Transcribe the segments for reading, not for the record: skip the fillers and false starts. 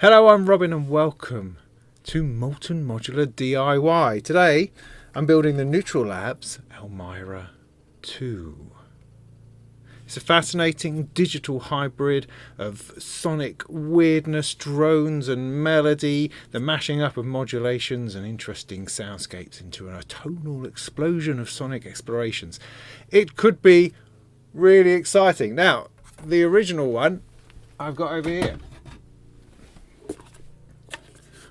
Hello, I'm Robin and welcome to Molten Modular DIY. Today I'm building the Neutral Labs Elmyra 2. It's a fascinating digital hybrid of sonic weirdness, drones and melody, the mashing up of modulations and interesting soundscapes into a tonal explosion of sonic explorations. It could be really exciting. Now, the original one I've got over here,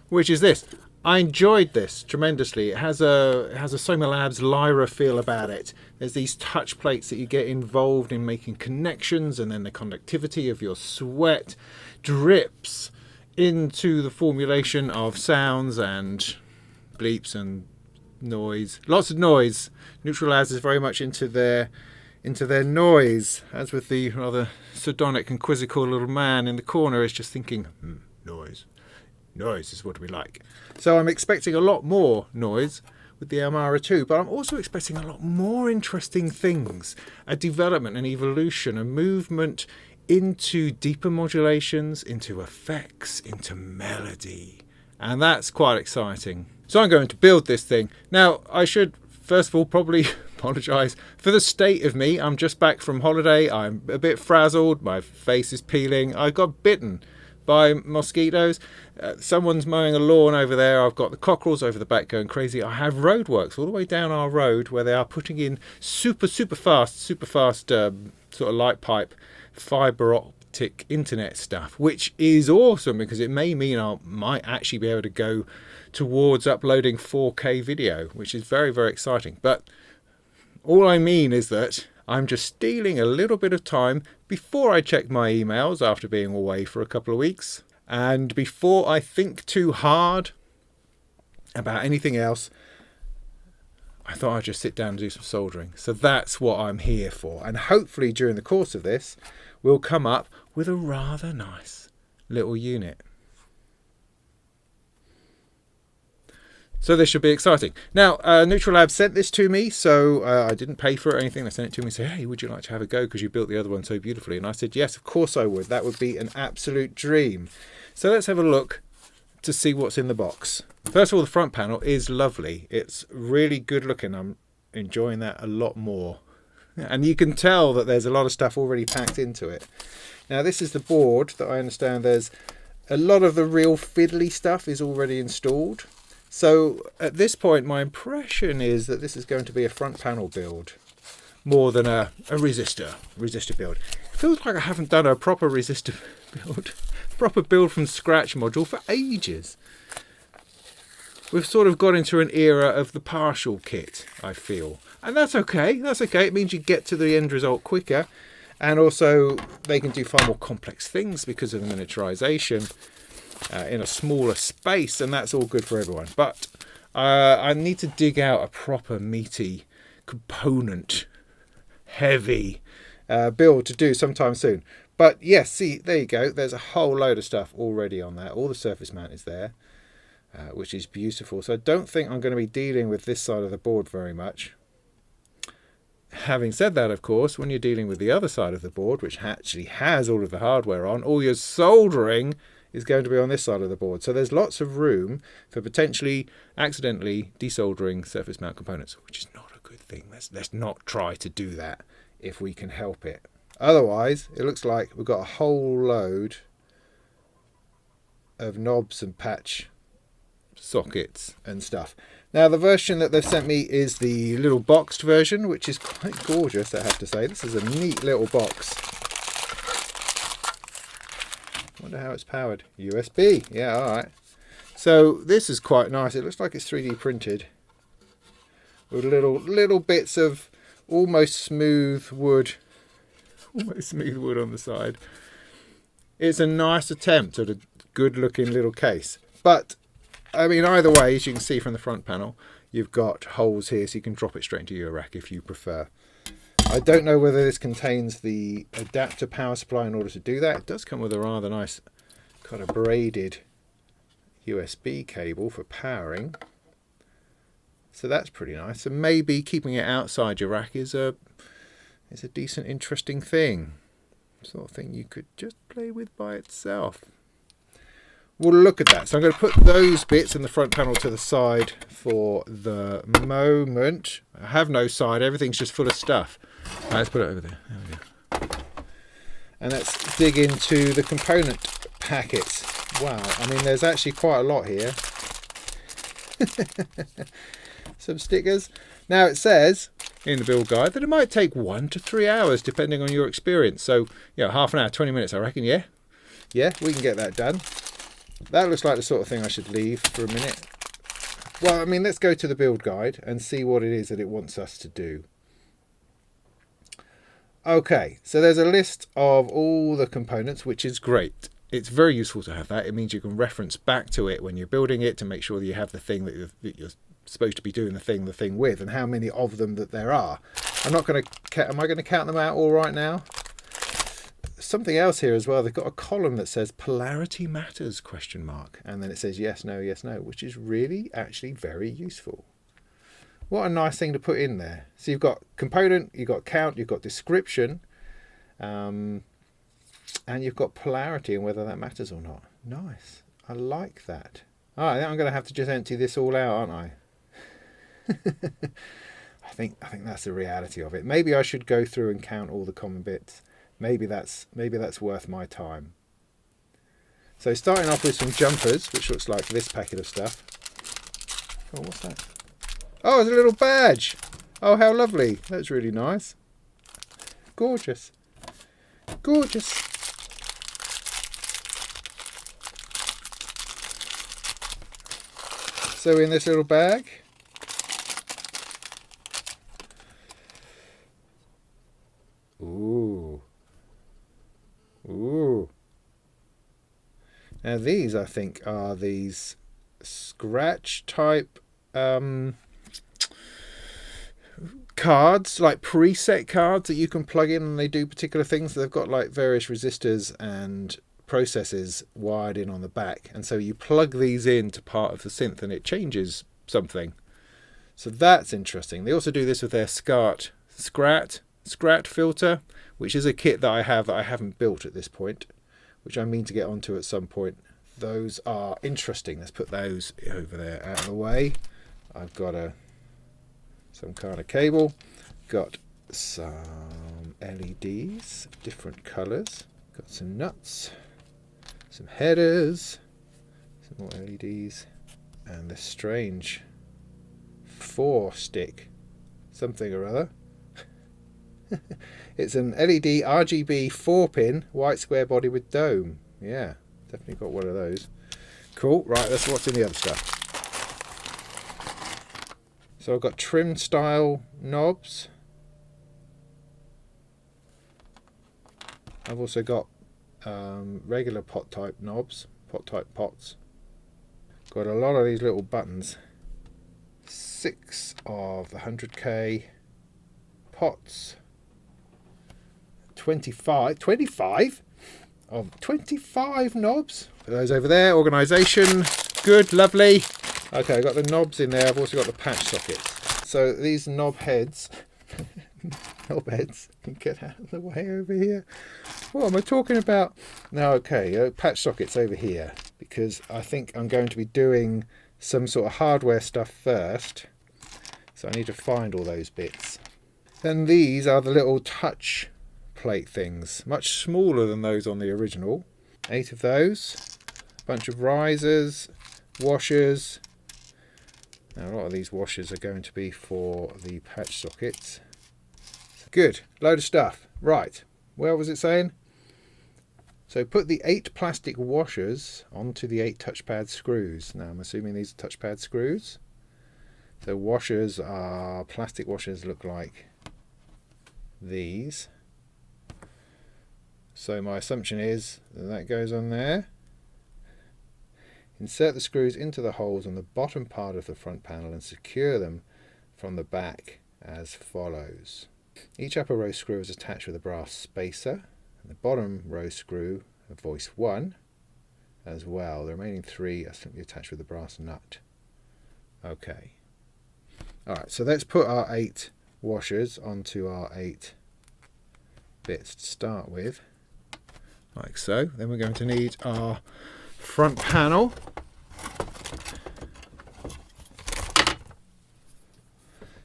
which is this. I enjoyed this tremendously. It has a Soma Labs Lyra feel about it. There's these touch plates that you get involved in making connections, and then the conductivity of your sweat drips into the formulation of sounds and bleeps and noise. Lots of noise. Neutral Labs is very much into their noise, as with the rather sardonic and quizzical little man in the corner is just thinking, noise. Noise is what we like. So I'm expecting a lot more noise with the Elmyra 2, but I'm also expecting a lot more interesting things. A development, an evolution, a movement into deeper modulations, into effects, into melody. And that's quite exciting. So I'm going to build this thing. Now, I should first of all probably apologise for the state of me. I'm just back from holiday. I'm a bit frazzled. My face is peeling. I got bitten by mosquitoes. Someone's mowing a lawn over there. I've got the cockerels over the back going crazy. I have roadworks all the way down our road where they are putting in super fast sort of light pipe fibre optic internet stuff, which is awesome because it may mean I might actually be able to go towards uploading 4K video, which is very exciting. But all I mean is that I'm just stealing a little bit of time before I check my emails after being away for a couple of weeks, and before I think too hard about anything else. I thought I'd just sit down and do some soldering. So that's what I'm here for. And hopefully during the course of this, we'll come up with a rather nice little unit. So this should be exciting. Now, Neutral Labs sent this to me, so I didn't pay for it or anything. They sent it to me and said, hey, would you like to have a go because you built the other one so beautifully? And I said, yes, of course I would. That would be an absolute dream. So let's have a look to see what's in the box. First of all, the front panel is lovely. It's really good looking. I'm enjoying that a lot more. And you can tell that there's a lot of stuff already packed into it. Now, this is the board that I understand there's a lot of the real fiddly stuff is already installed. So at this point, my impression is that this is going to be a front panel build more than a resistor build. It feels like I haven't done a proper resistor build, proper build from scratch module for ages. We've sort of got into an era of the partial kit, I feel. And that's okay. That's okay. It means you get to the end result quicker. And also they can do far more complex things because of the miniaturization. In a smaller space, and that's all good for everyone. But I need to dig out a proper meaty component heavy build to do sometime soon. But yes, see, there you go. There's a whole load of stuff already on there. All the surface mount is there, which is beautiful. So I don't think I'm going to be dealing with this side of the board very much. Having said that, of course, when you're dealing with the other side of the board, which actually has all of the hardware on, all your soldering is going to be on this side of the board. So there's lots of room for potentially accidentally desoldering surface mount components, which is not a good thing. Let's not try to do that if we can help it. Otherwise, it looks like we've got a whole load of knobs and patch sockets and stuff. Now, the version that they've sent me is the little boxed version, which is quite gorgeous, I have to say. This is a neat little box. Wonder how it's powered. USB. Yeah, all right. So this is quite nice. It looks like it's 3D printed with little bits of almost smooth wood on the side. It's a nice attempt at a good looking little case. But I mean, either way, as you can see from the front panel, you've got holes here so you can drop it straight into Eurorack if you prefer. I don't know whether this contains the adapter power supply in order to do that. It does come with a rather nice kind of braided USB cable for powering. So that's pretty nice. And maybe keeping it outside your rack is a decent, interesting thing. Sort of thing you could just play with by itself. we'll look at that. So I'm going to put those bits in the front panel to the side for the moment. I have no side, everything's just full of stuff. Right, let's put it over there. There we go. And let's dig into the component packets. Wow, I mean there's actually quite a lot here. Some stickers. Now it says in the build guide that it might take 1 to 3 hours depending on your experience. So, you know, half an hour, 20 minutes, I reckon, yeah? Yeah, we can get that done. That looks like the sort of thing I should leave for a minute. Well, I mean, let's go to the build guide and see what it is that it wants us to do. Okay, so there's a list of all the components, which is great. It's very useful to have that. It means you can reference back to it when you're building it to make sure that you have the thing that you're supposed to be doing the thing with, and how many of them that there are. I'm not going to, am I going to count them out all right now? Something else here as well. They've got a column that says polarity matters ? And then it says yes, no, which is really actually very useful. What a nice thing to put in there. So you've got component, you've got count, you've got description, and you've got polarity and whether that matters or not. Nice. I like that. All right, I'm going to have to just empty this all out, aren't I? I think that's the reality of it. Maybe I should go through and count all the common bits. Maybe that's worth my time. So starting off with some jumpers, which looks like this packet of stuff. Oh, what's that? Oh, it's a little badge. Oh, how lovely. That's really nice. Gorgeous. Gorgeous. So in this little bag, ooh. Now these, I think, are these scratch type cards, like preset cards that you can plug in and they do particular things. They've got like various resistors and processes wired in on the back, and so you plug these into part of the synth and it changes something. So that's interesting. They also do this with their Scrat filter, which is a kit that I haven't built at this point, which I mean to get onto at some point. Those are interesting. Let's put those over there out of the way. I've got some kind of cable, got some LEDs, different colours, got some nuts, some headers, some more LEDs, and this strange 4-stick something or other. It's an LED RGB 4-pin white square body with dome. Yeah, definitely got one of those. Cool. Right, that's what's in the other stuff. So I've got trim style knobs. I've also got regular pot type knobs, pot type pots. Got a lot of these little buttons. 6 of the 100K pots. 25 of 25 knobs. Put those over there. Organisation. Good, lovely. Okay, I've got the knobs in there. I've also got the patch sockets. So these knob heads, can get out of the way over here. What am I talking about? No, okay, patch sockets over here, because I think I'm going to be doing some sort of hardware stuff first. So I need to find all those bits. Then these are the little touch plate things, much smaller than those on the original. 8 of those. A bunch of risers, washers. Now a lot of these washers are going to be for the patch sockets. Good, load of stuff. Right, where was it saying? So put the 8 plastic washers onto the 8 touchpad screws. Now I'm assuming these are touchpad screws. So washers are, plastic washers look like these. So my assumption is that goes on there. Insert the screws into the holes on the bottom part of the front panel and secure them from the back as follows. Each upper row screw is attached with a brass spacer, and the bottom row screw, a voice 1, as well. The remaining 3 are simply attached with a brass nut. Okay. Alright, so let's put our 8 washers onto our 8 bits to start with. Like so. Then we're going to need our front panel.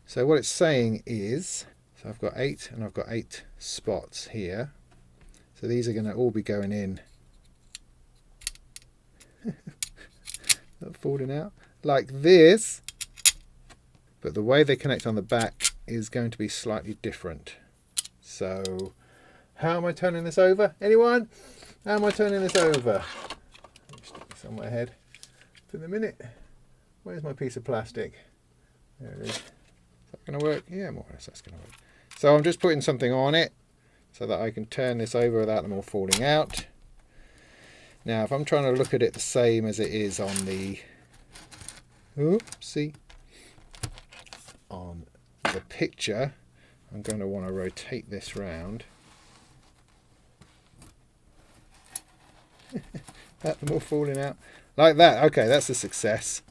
So what it's saying is, so I've got 8 and I've got 8 spots here. So these are going to all be going in. Not falling out like this. But the way they connect on the back is going to be slightly different. So how am I turning this over? Anyone? How am I turning this over? Let me stick this on my head for the minute. Where's my piece of plastic? There it is. Is that going to work? Yeah, more or less that's going to work. So I'm just putting something on it so that I can turn this over without them all falling out. Now if I'm trying to look at it the same as it is on the on the picture, I'm going to want to rotate this round. That them all falling out like that. Okay, that's a success.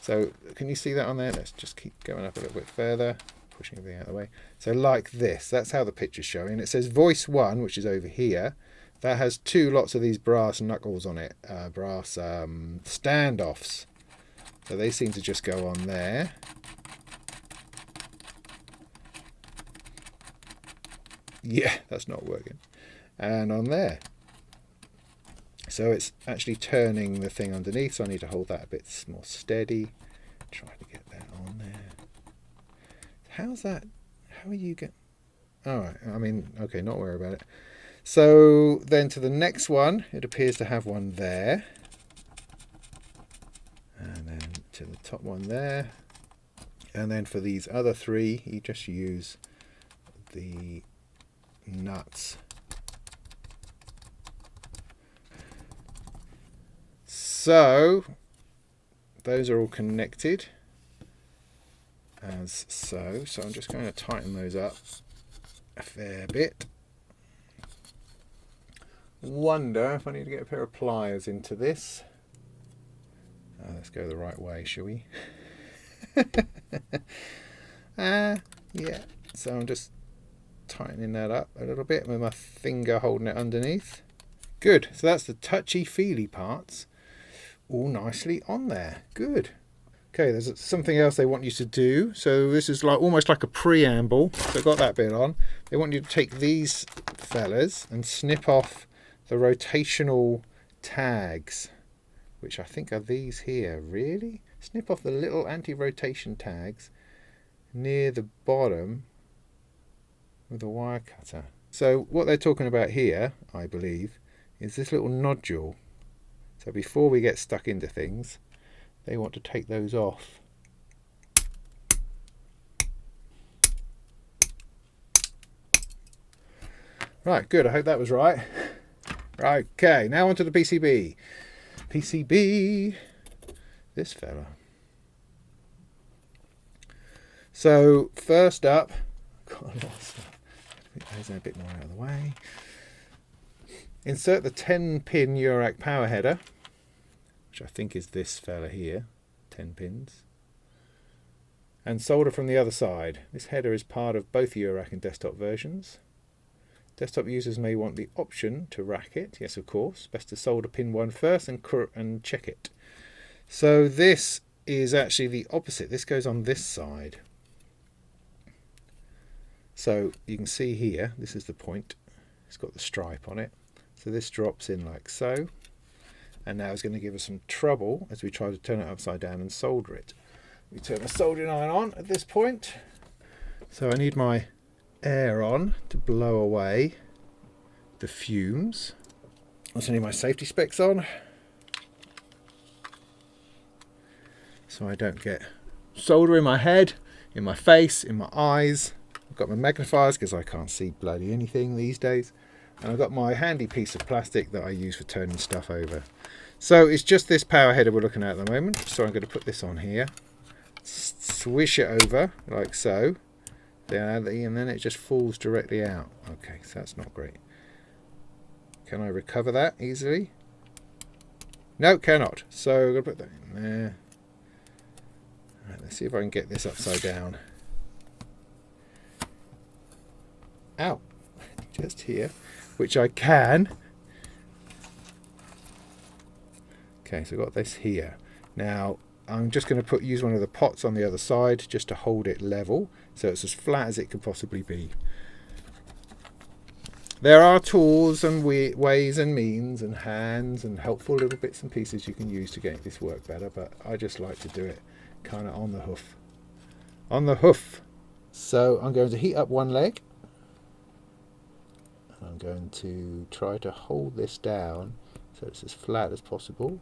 So can you see that on there? Let's just keep going up a little bit further, pushing everything out of the way. So like this, that's how the picture's showing. It says voice 1, which is over here. That has 2 lots of these brass knuckles on it, brass standoffs. So they seem to just go on there. Yeah, that's not working. And on there. So it's actually turning the thing underneath, so I need to hold that a bit more steady. Try to get that on there. How's that? How are you get? Alright, I mean, okay, not worry about it. So then to the next one, it appears to have one there. And then to the top one there. And then for these other 3, you just use the nuts. So those are all connected as so. So I'm just going to tighten those up a fair bit. Wonder if I need to get a pair of pliers into this. Let's go the right way, shall we? Yeah. So I'm just tightening that up a little bit with my finger holding it underneath. Good. So that's the touchy-feely parts all nicely on there. Good. Okay, there's something else they want you to do. So this is like almost like a preamble. So I've got that bit on. They want you to take these fellas and snip off the rotational tags, which I think are these here. Really? Snip off the little anti-rotation tags near the bottom with a wire cutter. So what they're talking about here, I believe, is this little nodule. So before we get stuck into things, they want to take those off. Right, good. I hope that was right. Right, okay, now onto the PCB. PCB, this fella. So first up, got a lot of stuff. Put those a bit more out of the way. Insert the 10-pin Eurorack power header, which I think is this fella here, 10 pins, and solder from the other side. This header is part of both Eurorack and desktop versions. Desktop users may want the option to rack it. Yes, of course. Best to solder pin 1 first and check it. So this is actually the opposite. This goes on this side. So you can see here, this is the point. It's got the stripe on it. So this drops in like so. And now it's going to give us some trouble as we try to turn it upside down and solder it. We turn the soldering iron on at this point. So I need my air on to blow away the fumes. Also need my safety specs on so I don't get solder in my head, in my face, in my eyes. I've got my magnifiers because I can't see bloody anything these days. And I've got my handy piece of plastic that I use for turning stuff over. So it's just this power header we're looking at the moment. So I'm going to put this on here, swish it over like so, and then it just falls directly out. Okay, so that's not great. Can I recover that easily? No, cannot. So I'm going to put that in there. Right, let's see if I can get this upside down. Ow, just here, which I can. Okay, so I've got this here. Now I'm just going to use one of the pots on the other side just to hold it level, so it's as flat as it could possibly be. There are tools and ways and means and hands and helpful little bits and pieces you can use to get this work better, but I just like to do it kind of on the hoof. On the hoof. So I'm going to heat up one leg. I'm going to try to hold this down so it's as flat as possible.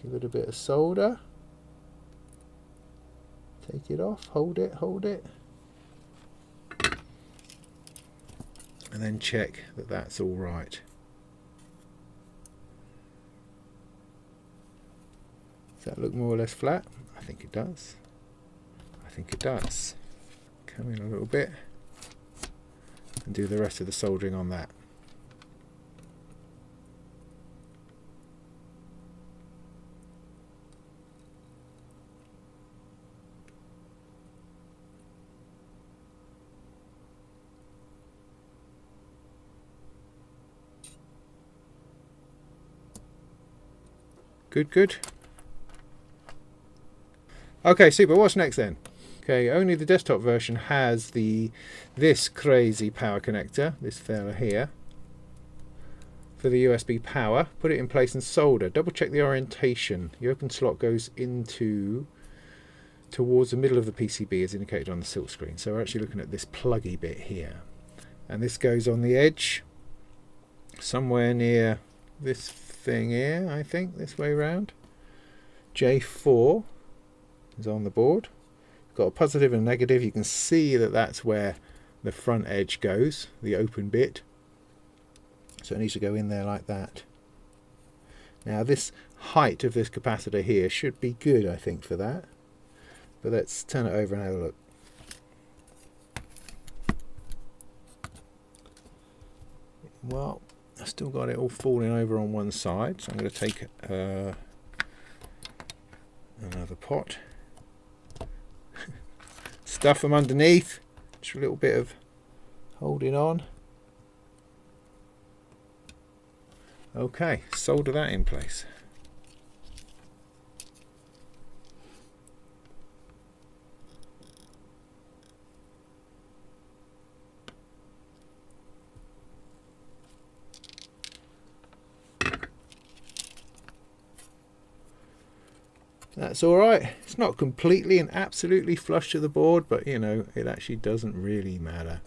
Give it a bit of solder. Take it off, hold it, and then check that that's all right. Does that look more or less flat? I think it does. I think it does. Come in a little bit and do the rest of the soldering on that. Good. Okay, super. What's next then? Okay, only the desktop version has this crazy power connector, this fella here, for the USB power. Put it in place and solder. Double check the orientation. The open slot goes towards the middle of the PCB as indicated on the silk screen. So we're actually looking at this pluggy bit here. And this goes on the edge, somewhere near this thing here, I think, this way round. J4 is on the board. Got a positive and a negative. You can see that that's where the front edge goes, the open bit. So it needs to go in there like that. Now this height of this capacitor here should be good, I think, for that. But let's turn it over and have a look. Well, I've still got it all falling over on one side, so I'm going to take another pot, stuff them underneath, just a little bit of holding on. Okay, solder that in place. That's alright. It's not completely and absolutely flush to the board, but you know, it actually doesn't really matter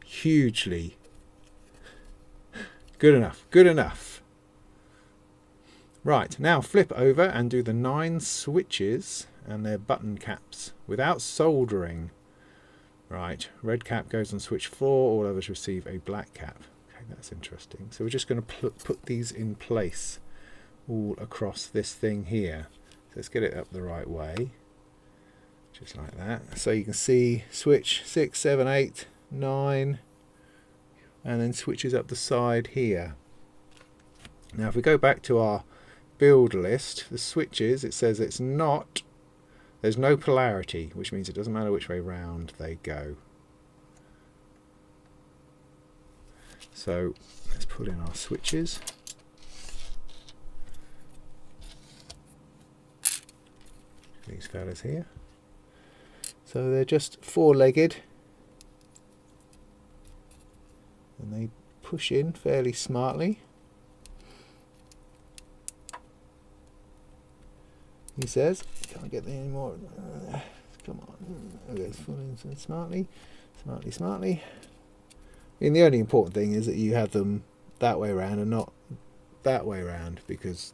hugely. Good enough. Right, now flip over and do the 9 switches and their button caps without soldering. Right, red cap goes on switch 4, all others receive a black cap. Okay, that's interesting. So we're just going to put these in place all across this thing here. So let's get it up the right way, just like that. So you can see switch 6, 7, 8, 9, and then switches up the side here. Now if we go back to our build list, the switches, it says there's no polarity, which means it doesn't matter which way round they go. So let's put in our switches. These fellas here. So they're just 4-legged and they push in fairly smartly. He says, can't get there anymore. Come on. Okay, it's falling in smartly. And the only important thing is that you have them that way around and not that way around, because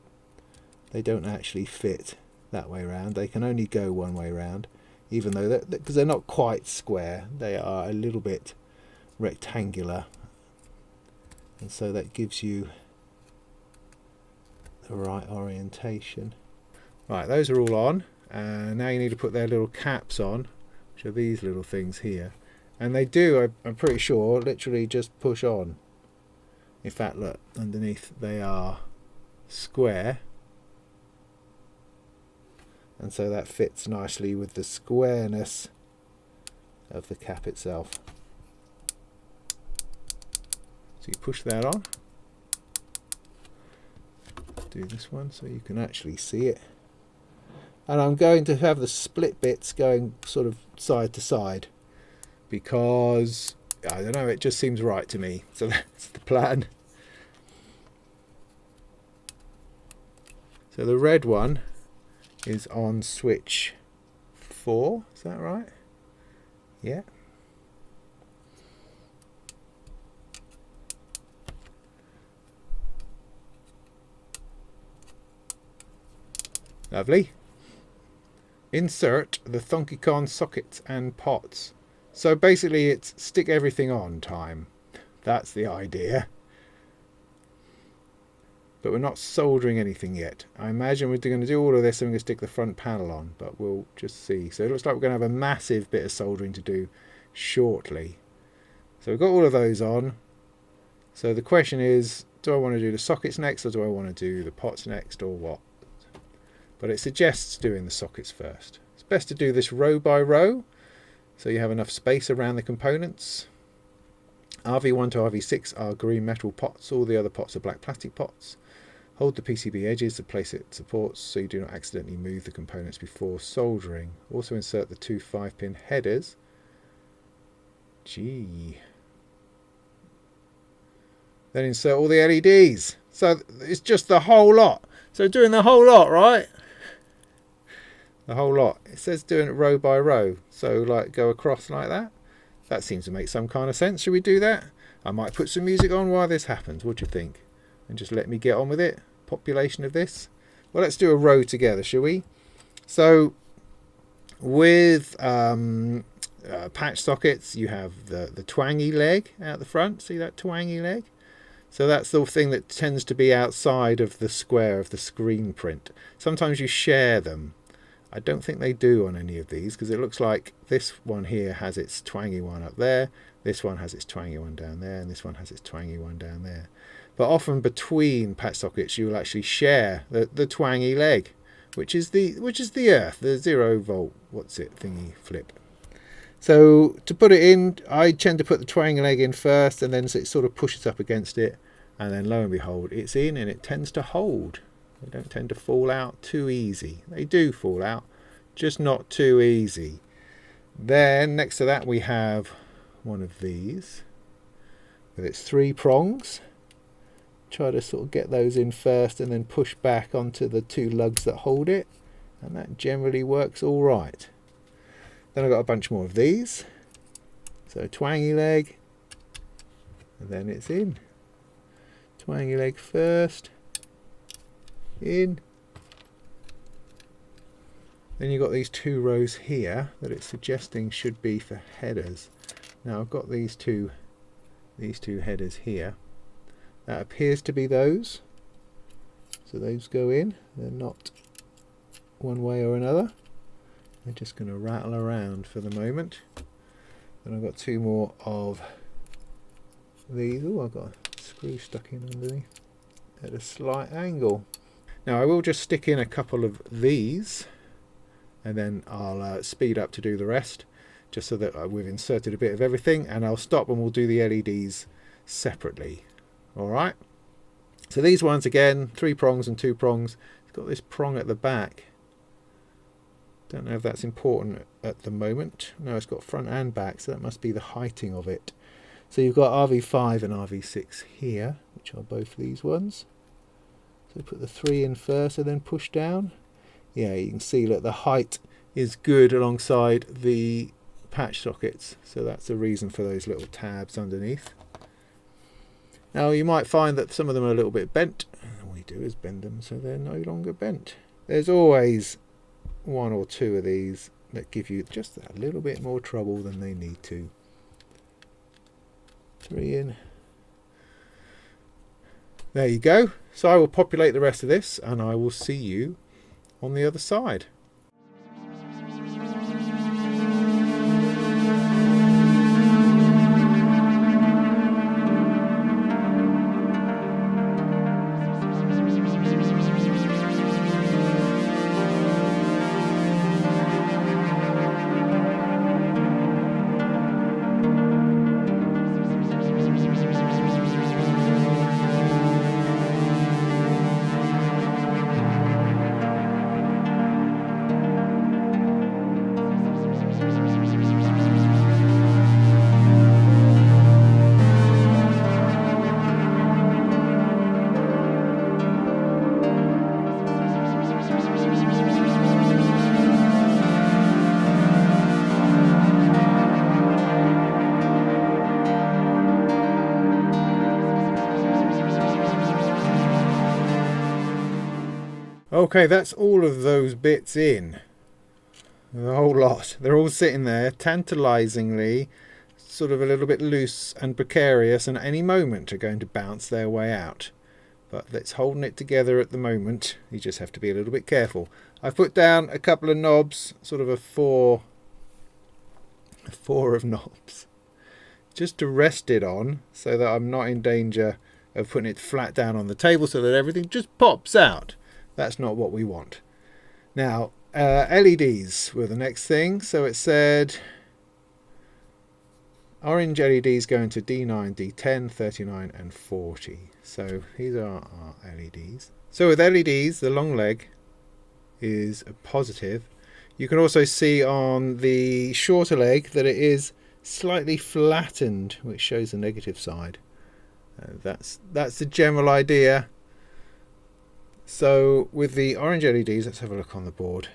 they don't actually fit that way around. They can only go one way around, even though because they're not quite square, they are a little bit rectangular, and so that gives you the right orientation. Right, those are all on, and now you need to put their little caps on, which are these little things here, and they do, I'm pretty sure, literally just push on. In fact, look, underneath they are square, and so that fits nicely with the squareness of the cap itself. So you push that on, do this one so you can actually see it. And I'm going to have the split bits going sort of side to side because, I don't know, it just seems right to me. So that's the plan. So the red one is on switch 4, is that right? Yeah. Lovely. Insert the Thonk sockets and pots. So basically it's stick everything on time. That's the idea. But we're not soldering anything yet. I imagine we're going to do all of this and we're going to stick the front panel on, but we'll just see. So it looks like we're going to have a massive bit of soldering to do shortly. So we've got all of those on. So the question is, do I want to do the sockets next or do I want to do the pots next or what? But it suggests doing the sockets first. It's best to do this row by row so you have enough space around the components. RV1 to RV6 are green metal pots, all the other pots are black plastic pots. Hold the PCB edges to place it supports so you do not accidentally move the components before soldering. Also insert the two 5-pin headers. Gee. Then insert all the LEDs. So it's just the whole lot. So doing the whole lot, right? The whole lot. It says doing it row by row. So like go across like that. That seems to make some kind of sense. Should we do that? I might put some music on while this happens. What do you think? And just let me get on with it. Population of this. Well, let's do a row together, shall we? So with patch sockets, you have the twangy leg out the front. See that twangy leg? So that's the thing that tends to be outside of the square of the screen print. Sometimes you share them. I don't think they do on any of these because it looks like this one here has its twangy one up there, this one has its twangy one down there, and this one has its twangy one down there. But often between patch sockets you will actually share the twangy leg, which is the earth, the 0 volt thingy flip. So to put it in, I tend to put the twangy leg in first, and then it sort of pushes up against it, and then lo and behold it's in, and it tends to hold. They don't tend to fall out too easy. They do fall out, just not too easy. Then next to that we have one of these with its 3 prongs. Try to sort of get those in first and then push back onto the 2 lugs that hold it, and that generally works all right. Then I've got a bunch more of these. So twangy leg, and then it's in. Twangy leg first. In. Then you've got these 2 rows here that it's suggesting should be for headers. Now I've got these two headers here. That appears to be those. So those go in. They're not one way or another. They're just going to rattle around for the moment. Then I've got 2 more of these. Oh, I've got a screw stuck in underneath at a slight angle. Now I will just stick in a couple of these and then I'll speed up to do the rest, just so that we've inserted a bit of everything, and I'll stop and we'll do the LEDs separately. Alright, so these ones again, 3 prongs and 2 prongs. It's got this prong at the back. Don't know if that's important at the moment. No, it's got front and back, so that must be the heighting of it. So you've got RV5 and RV6 here, which are both these ones. So put the 3 in first and then push down. Yeah, you can see that the height is good alongside the patch sockets. So that's the reason for those little tabs underneath. Now you might find that some of them are a little bit bent. All we do is bend them so they're no longer bent. There's always 1 or 2 of these that give you just a little bit more trouble than they need to. 3 in. There you go. So I will populate the rest of this and I will see you on the other side. Okay, that's all of those bits in. The whole lot. They're all sitting there, tantalisingly, sort of a little bit loose and precarious, and at any moment are going to bounce their way out. But it's holding it together at the moment. You just have to be a little bit careful. I've put down a couple of knobs, sort of a four of knobs, just to rest it on, so that I'm not in danger of putting it flat down on the table so that everything just pops out. That's not what we want. Now, LEDs were the next thing. So it said orange LEDs going to D9, D10, 39 and 40. So these are our LEDs. So with LEDs, the long leg is a positive. You can also see on the shorter leg that it is slightly flattened, which shows the negative side. That's the general idea. So with the orange LEDs, let's have a look on the board.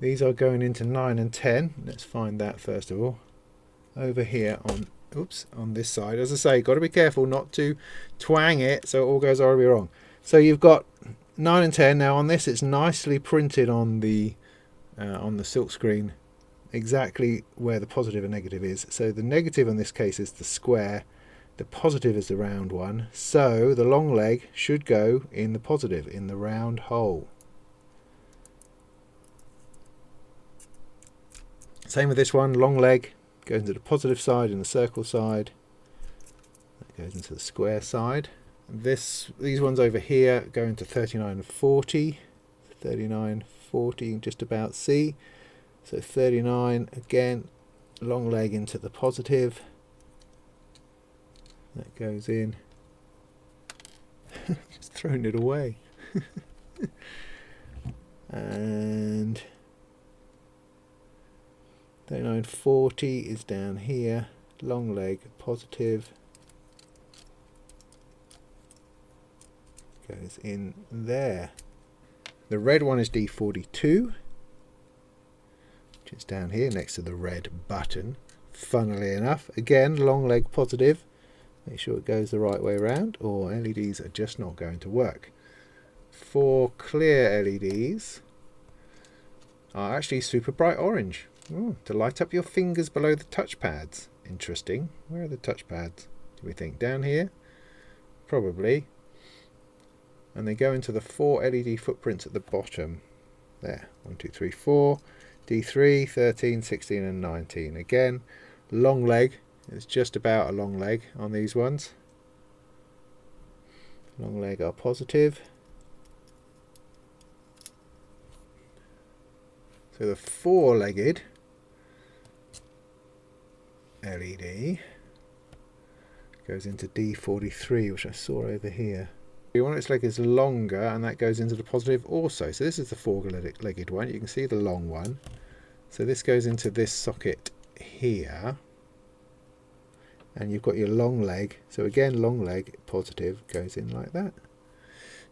These are going into 9 and 10. Let's find that first of all. Over here on this side. As I say, got to be careful not to twang it so it all goes horribly wrong. So you've got 9 and 10. Now on this, it's nicely printed on the silk screen exactly where the positive and negative is. So the negative in this case is the square. The positive is the round one, so the long leg should go in the positive, in the round hole. Same with this one, long leg goes into the positive side and the circle side. That goes into the square side. These ones over here go into 39 and 40. 39, 40, you can just about see. So 39, again, long leg into the positive. That goes in. Just throwing it away. And 3940 is down here. Long leg positive. Goes in there. The red one is D42, which is down here next to the red button. Funnily enough, again, long leg positive. Make sure it goes the right way around, or LEDs are just not going to work. 4 clear LEDs are actually super bright orange. To light up your fingers below the touchpads. Interesting. Where are the touchpads? Do we think down here? Probably. And they go into the 4 LED footprints at the bottom. There. 1, 2, 3, 4. D3, 13, 16 and 19. Again, long leg. It's just about a long leg on these ones. Long leg are positive. So the 4-legged LED goes into D43, which I saw over here. One of its leg is longer, and that goes into the positive also. So this is the 4-legged one. You can see the long one. So this goes into this socket here. And you've got your long leg. So again, long leg positive goes in like that.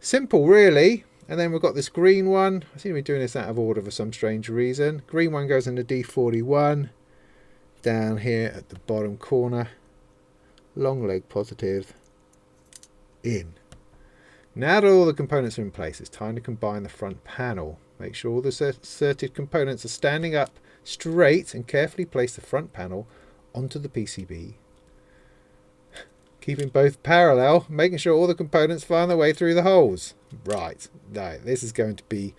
Simple, really. And then we've got this green one. I seem to be doing this out of order for some strange reason. Green one goes into D41. Down here at the bottom corner. Long leg positive. In. Now that all the components are in place, it's time to combine the front panel. Make sure all the inserted components are standing up straight and carefully place the front panel onto the PCB. Keeping both parallel, making sure all the components find their way through the holes. Right, now this is going to be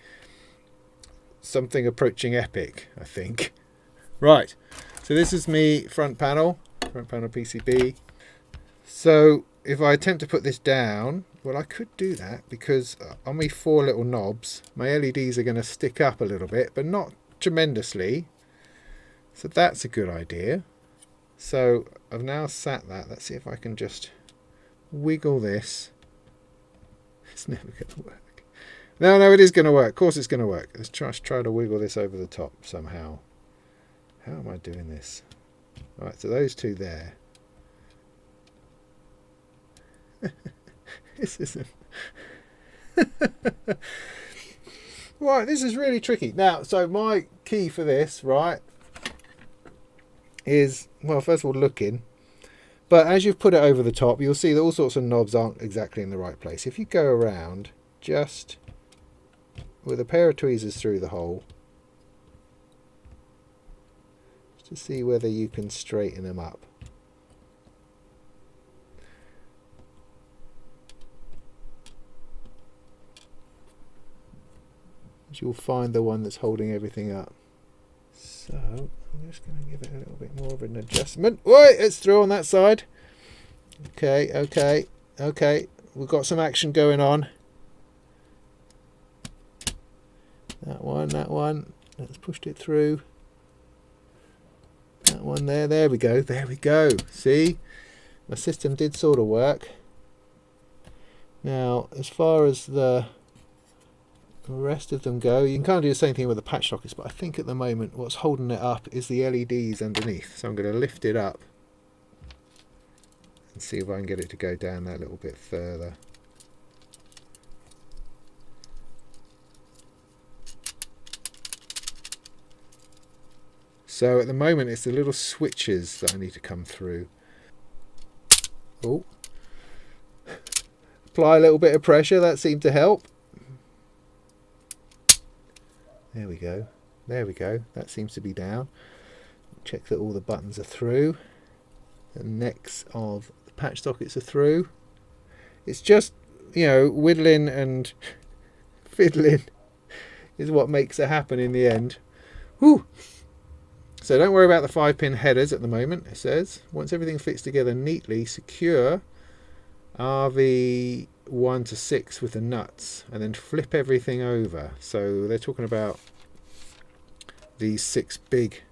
something approaching epic, I think. Right, so this is me front panel PCB. So if I attempt to put this down, well, I could do that because on me 4 little knobs, my LEDs are going to stick up a little bit, but not tremendously. So that's a good idea. So I've now sat that. Let's see if I can just wiggle this. It's never going to work. No, it is going to work. Of course it's going to work. Let's try to wiggle this over the top somehow. How am I doing this? All right, so those two there. This isn't... Right, this is really tricky. Now, so my key for this, right, is, well, first of all, looking. But as you've put it over the top, you'll see that all sorts of knobs aren't exactly in the right place. If you go around just with a pair of tweezers through the hole to see whether you can straighten them up. You'll find the one that's holding everything up. So I'm just going to give it a little bit more of an adjustment. Wait, it's through on that side. Okay, okay, okay. We've got some action going on. That one. Let's push it through. That one there. There we go. There we go. See? My system did sort of work. Now, as far as the rest of them go, you can kind of do the same thing with the patch sockets, but I think at the moment what's holding it up is the LEDs underneath. So I'm going to lift it up and see if I can get it to go down that little bit further. So at the moment it's the little switches that I need to come through. Oh, apply a little bit of pressure, that seemed to help. There we go. There we go. That seems to be down. Check that all the buttons are through. The necks of the patch sockets are through. It's just, you know, whittling and fiddling is what makes it happen in the end. Whew. So don't worry about the 5-pin headers at the moment, it says. Once everything fits together neatly, secure RV 1 to 6 with the nuts and then flip everything over. So they're talking about these 6 big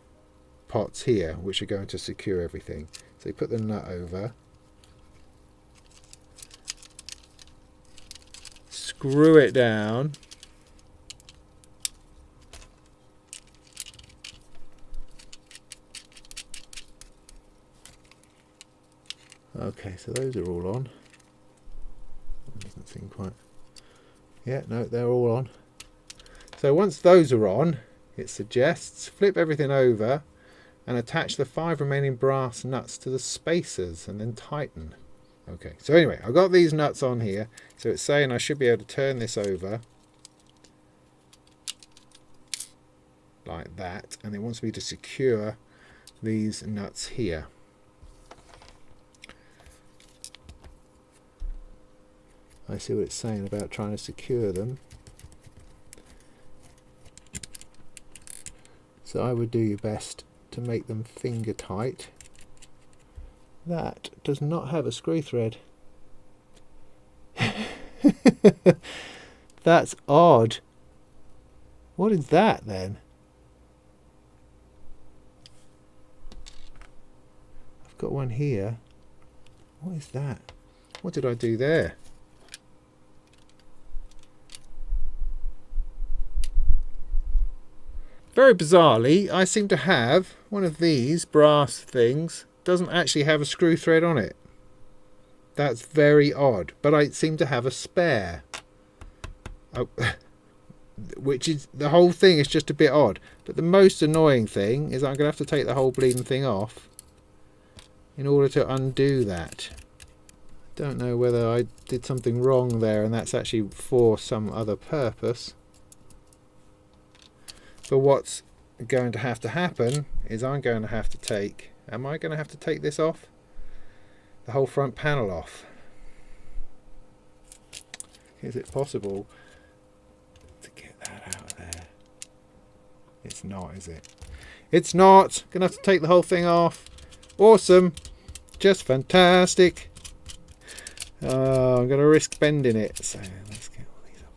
pots here which are going to secure everything. So you put the nut over, screw it down, okay, so those are all on. Doesn't seem quite, yeah, no, they're all on. So once those are on, it suggests flip everything over and attach the 5 remaining brass nuts to the spacers and then tighten. Okay, so anyway, I've got these nuts on here, so it's saying I should be able to turn this over like that, and it wants me to secure these nuts here. I see what it's saying about trying to secure them. So I would do your best to make them finger tight. That does not have a screw thread. That's odd. What is that then? I've got one here. What is that? What did I do there? Very bizarrely, I seem to have one of these brass things doesn't actually have a screw thread on it. That's very odd, but I seem to have a spare. Oh, which is, the whole thing is just a bit odd. But the most annoying thing is I'm going to have to take the whole bleeding thing off in order to undo that. Don't know whether I did something wrong there and that's actually for some other purpose. But what's going to happen is I'm going to have to take, am I going to have to take this off? The whole front panel off. Is it possible to get that out of there? It's not, is it? It's not. Going to have to take the whole thing off. Awesome. Just fantastic. I'm going to risk bending it. So let's get all these up.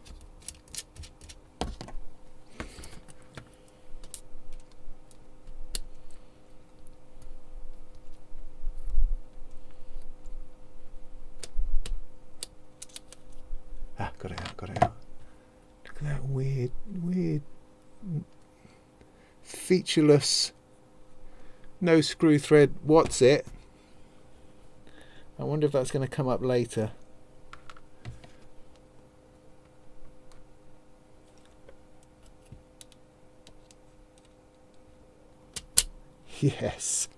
Got it out, got it out. Look at that weird, featureless, no screw thread, what's it? I wonder if that's going to come up later. Yes.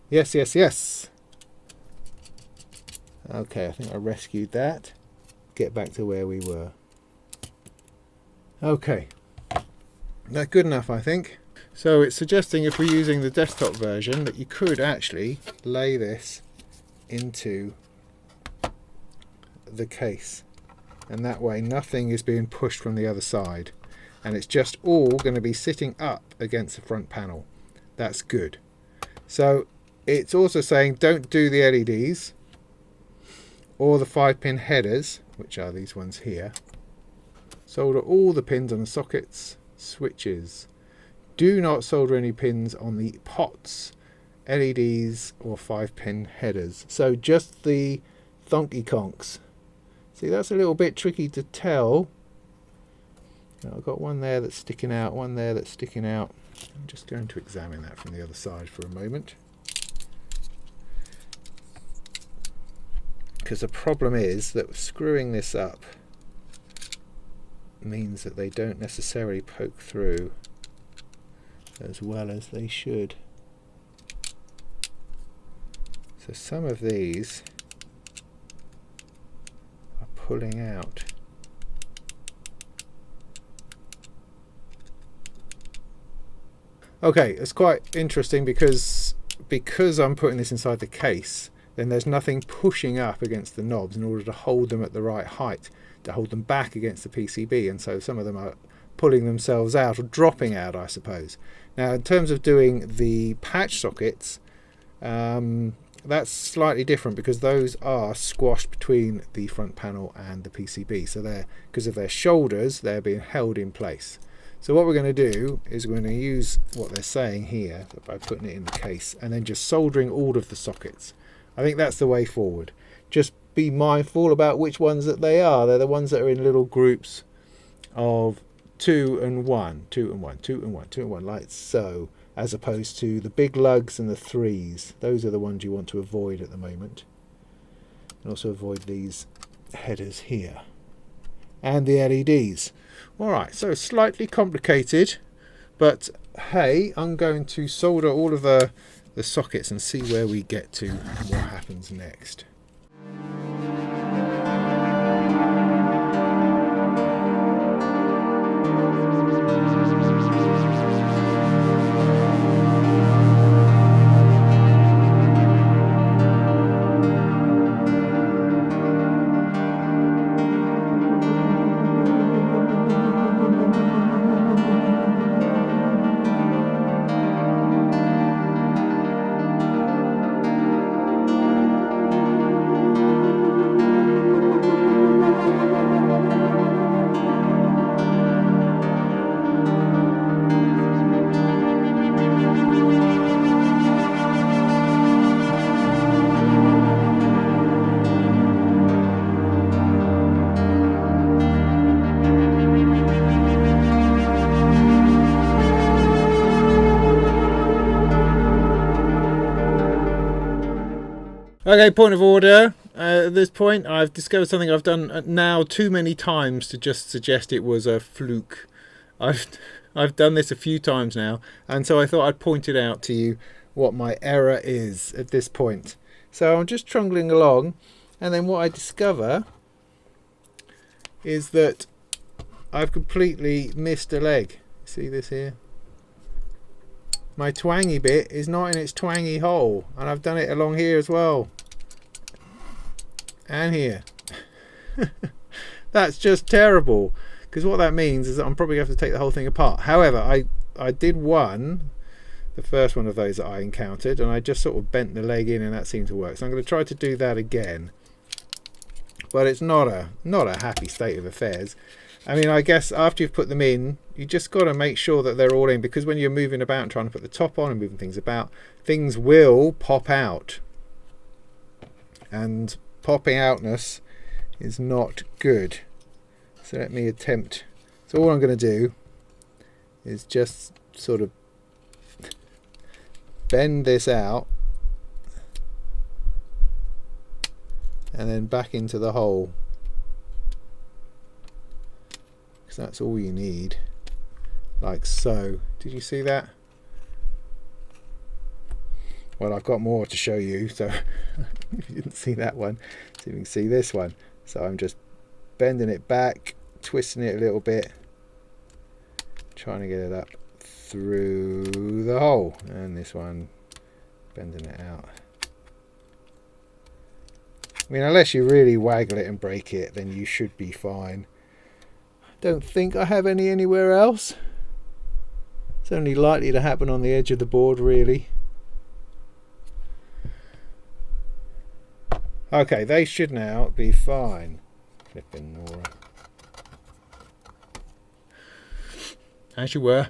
Yes, yes, yes. Okay, I think I rescued that. Get back to where we were. Okay, that's good enough, I think. So it's suggesting, if we're using the desktop version, that you could actually lay this into the case, and that way nothing is being pushed from the other side, and it's just all going to be sitting up against the front panel. That's good. So it's also saying don't do the LEDs or the 5-pin headers, which are these ones here. Solder all the pins on the sockets, switches. Do not solder any pins on the pots, LEDs or 5-pin headers. So just the thonky conks. See, that's a little bit tricky to tell. Now, I've got one there that's sticking out, one there that's sticking out. I'm just going to examine that from the other side for a moment. Because the problem is that screwing this up means that they don't necessarily poke through as well as they should. So some of these are pulling out. Okay, it's quite interesting because I'm putting this inside the case, then there's nothing pushing up against the knobs in order to hold them at the right height, to hold them back against the PCB, and so some of them are pulling themselves out, or dropping out, I suppose. Now, in terms of doing the patch sockets, that's slightly different because those are squashed between the front panel and the PCB. So they're, because of their shoulders, they're being held in place. So what we're going to do is we're going to use what they're saying here by putting it in the case and then just soldering all of the sockets. I think that's the way forward. Just be mindful about which ones that they are. They're the ones that are in little groups of 2 and 1, 2 and 1, 2 and 1, 2 and 1, like so, as opposed to the big lugs and the 3s. Those are the ones you want to avoid at the moment. And also avoid these headers here. And the LEDs. Alright, so slightly complicated, but hey, I'm going to solder all of the sockets and see where we get to and what happens next. Okay, point of order. At this point, I've discovered something I've done now too many times to just suggest it was a fluke. I've done this a few times now, and so I thought I'd point it out to you what my error is at this point. So I'm just trundling along, and then what I discover is that I've completely missed a leg. See this here? My twangy bit is not in its twangy hole, and I've done it along here as well. And here. That's just terrible, because what that means is that I'm probably going to have to take the whole thing apart. However, I did the first one of those that I encountered, and I just sort of bent the leg in and that seemed to work. So I'm going to try to do that again, but it's not a happy state of affairs. I mean, I guess after you've put them in, you just got to make sure that they're all in, because when you're moving about and trying to put the top on and moving things about, things will pop out, and popping outness is not good. So let me attempt. So all I'm going to do is just sort of bend this out and then back into the hole, because that's all you need, like so. Did you see that? Well, I've got more to show you, so if you didn't see that one, see if you can see this one. So I'm just bending it back, twisting it a little bit, trying to get it up through the hole, and this one bending it out. I mean, unless you really waggle it and break it, then you should be fine. Don't think I have any anywhere else. It's only likely to happen on the edge of the board, really. Okay, they should now be fine. Flipping Nora. As you were.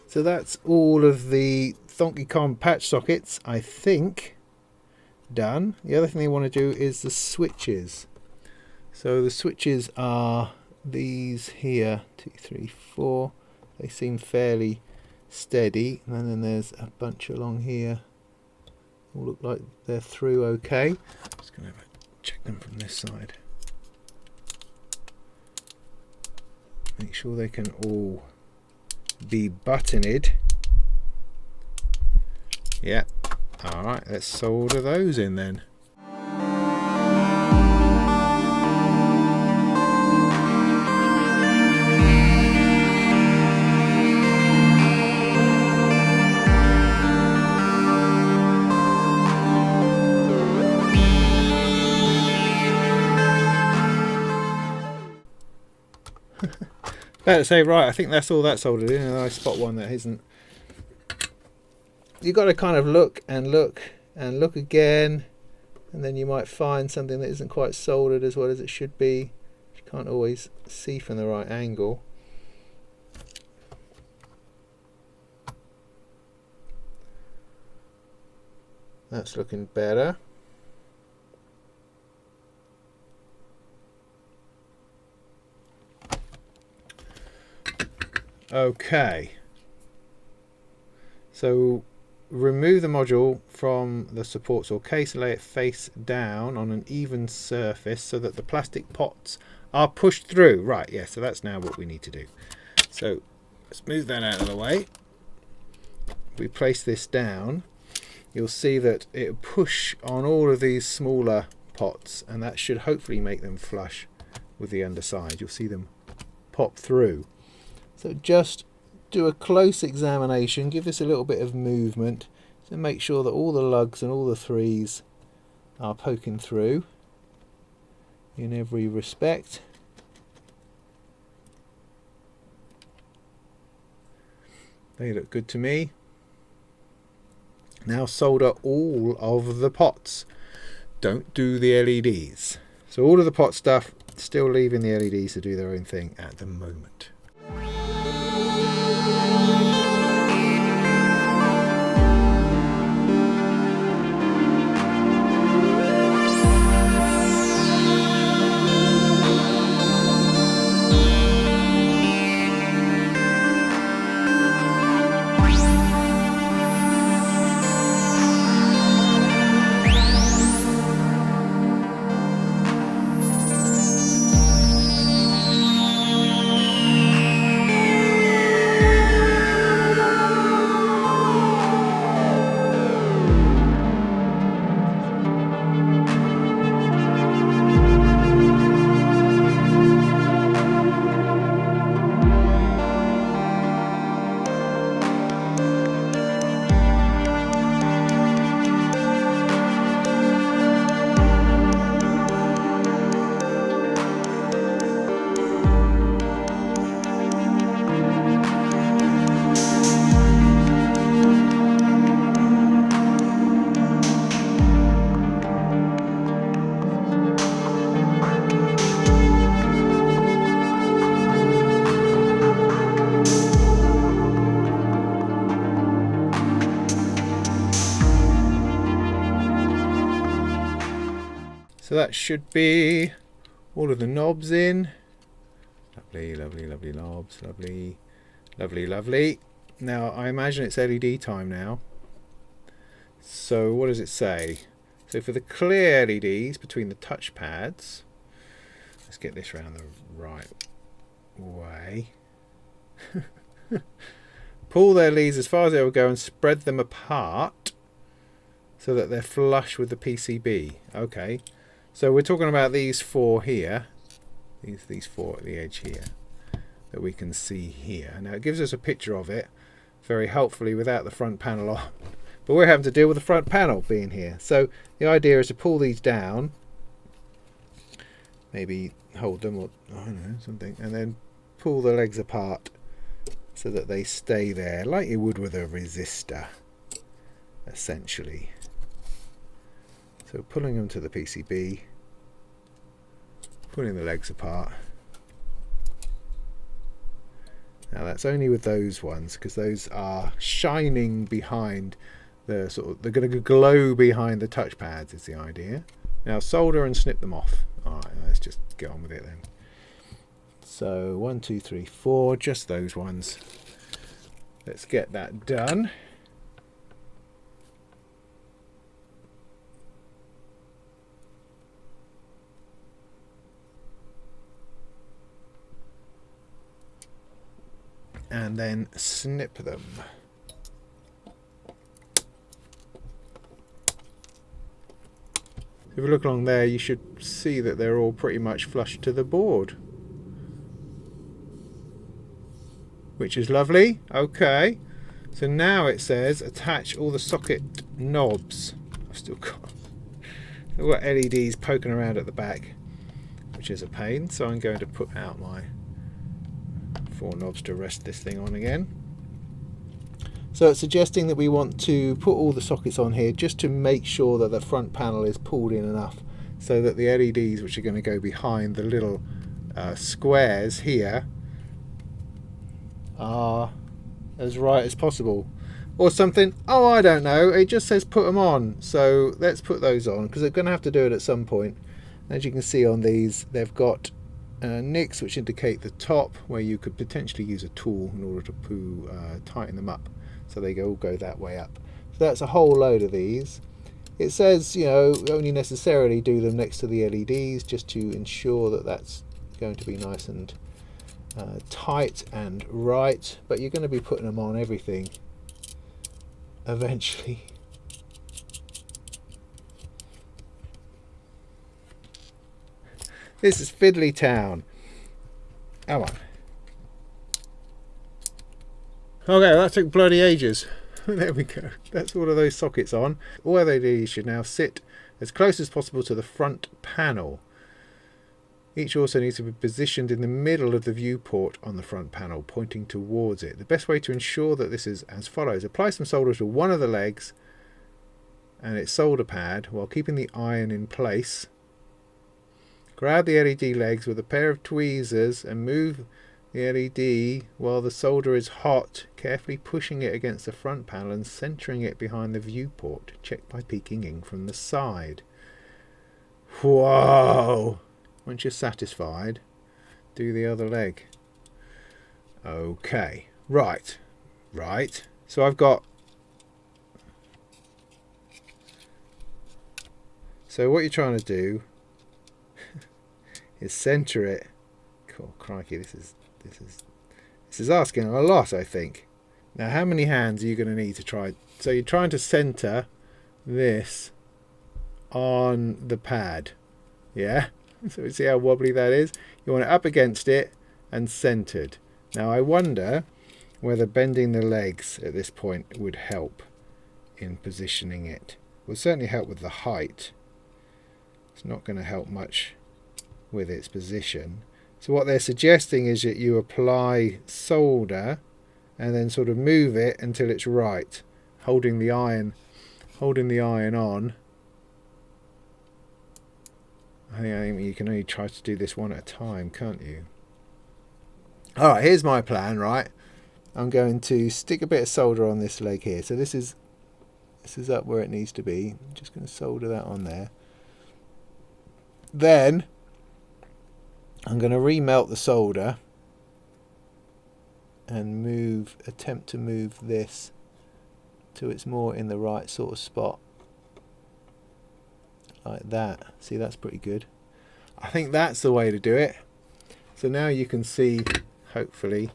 So that's all of the Thonk patch sockets, I think, done. The other thing they want to do is the switches. So the switches are these here, 2, 3, 4. They seem fairly steady, and then there's a bunch along here. All look like they're through okay. Just going to check them from this side. Make sure they can all be buttoned. Yeah. Alright, let's solder those in then. About to say, right, I think that's all that soldered in, and I spot one that isn't. You've got to kind of look and look and look again, and then you might find something that isn't quite soldered as well as it should be. You can't always see from the right angle. That's looking better. Okay, so remove the module from the supports or case, lay it face down on an even surface so that the plastic pots are pushed through. Right, yeah, so that's now what we need to do. So let's move that out of the way. If we place this down, you'll see that it'll push on all of these smaller pots, and that should hopefully make them flush with the underside. You'll see them pop through. So just do a close examination, give this a little bit of movement to make sure that all the lugs and all the threes are poking through in every respect. They look good to me. Now solder all of the pots. Don't do the LEDs. So all of the pot stuff, still leaving the LEDs to do their own thing at the moment. So that should be all of the knobs in. Lovely, lovely, lovely knobs. Lovely, lovely, lovely. Now I imagine it's LED time now. So what does it say? So for the clear LEDs between the touchpads, Let's get this round the right way. Pull their leads as far as they will go and spread them apart so that they're flush with the PCB. Okay, so we're talking about these four here, these four at the edge here that we can see here. Now it gives us a picture of it very helpfully without the front panel on, but we're having to deal with the front panel being here. So the idea is to pull these down, maybe hold them, or I don't know, something, and then pull the legs apart so that they stay there like you would with a resistor, essentially. So pulling them to the PCB, pulling the legs apart. Now that's only with those ones, because those are shining behind the sort of, they're going to glow behind the touchpads is the idea. Now solder and snip them off. Alright, let's just get on with it then. So 1, 2, 3, 4, just those ones. Let's get that done. And then snip them. If you look along there, you should see that they're all pretty much flush to the board, which is lovely. Okay, so now it says attach all the socket knobs. I've still got LEDs poking around at the back, which is a pain, so I'm going to put out my 4 knobs to rest this thing on again. So it's suggesting that we want to put all the sockets on here just to make sure that the front panel is pulled in enough so that the LEDs, which are going to go behind the little squares here, are as right as possible. Or something. Oh, I don't know. It just says put them on. So let's put those on, because they're going to have to do it at some point. As you can see on these, they've got nicks which indicate the top, where you could potentially use a tool in order to tighten them up so they all go that way up. So that's a whole load of these. It says, you know, only necessarily do them next to the LEDs, just to ensure that that's going to be nice and tight and right, but you're going to be putting them on everything eventually. This is Fiddly Town. Come on. Okay, that took bloody ages. There we go. That's all of those sockets on. All LEDs should now sit as close as possible to the front panel. Each also needs to be positioned in the middle of the viewport on the front panel, pointing towards it. The best way to ensure that this is as follows. Apply some solder to one of the legs and its solder pad while keeping the iron in place. Grab the LED legs with a pair of tweezers and move the LED while the solder is hot, carefully pushing it against the front panel and centering it behind the viewport. Check by peeking in from the side. Whoa! Once you're satisfied, do the other leg. Okay, right. So I've got... So what you're trying to do is center it. Cool, crikey, this is asking a lot, I think. Now, how many hands are you going to need to try? So you're trying to center this on the pad, yeah? So you see how wobbly that is? You want it up against it and centered. Now I wonder whether bending the legs at this point would help in positioning it. It will certainly help with the height. It's not going to help much with its position. So what they're suggesting is that you apply solder and then sort of move it until it's right, holding the iron on. I think you can only try to do this one at a time, can't you? Alright, here's my plan, right? I'm going to stick a bit of solder on this leg here. So this is up where it needs to be. I'm just going to solder that on there. Then I'm going to remelt the solder and attempt to move this till it's more in the right sort of spot. Like that. See, that's pretty good. I think that's the way to do it. So now you can see, hopefully,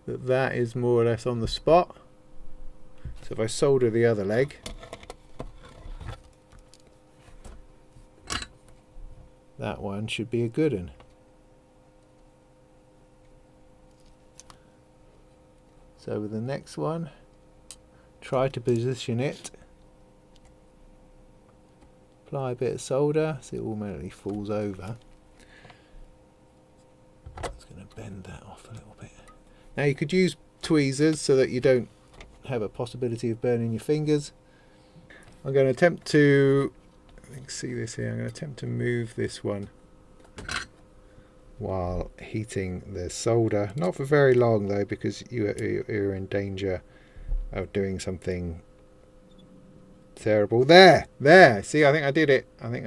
that is more or less on the spot. So if I solder the other leg, that one should be a good one. So with the next one, try to position it, apply a bit of solder so it automatically falls over. It's going to bend that off a little bit. Now you could use tweezers so that you don't have a possibility of burning your fingers. I'm going to attempt to, you can see this here, I'm going to attempt to move this one while heating the solder. Not for very long though, because you're in danger of doing something terrible. There! See, I think I did it. I think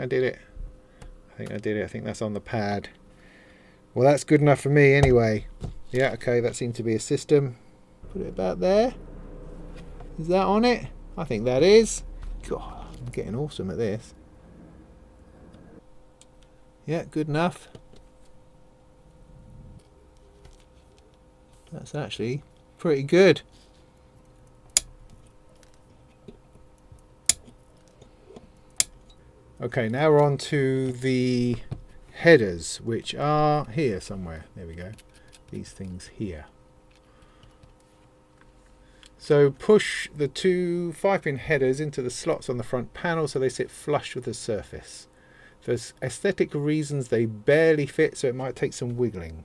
that's on the pad. Well, that's good enough for me anyway. Yeah, okay, that seemed to be a system. Put it about there. Is that on it? I think that is. God, I'm getting awesome at this. Yeah, good enough. That's actually pretty good. Okay, now we're on to the headers, which are here somewhere. There we go. These things here. So push the two 5-pin headers into the slots on the front panel so they sit flush with the surface. For aesthetic reasons they barely fit, so it might take some wiggling.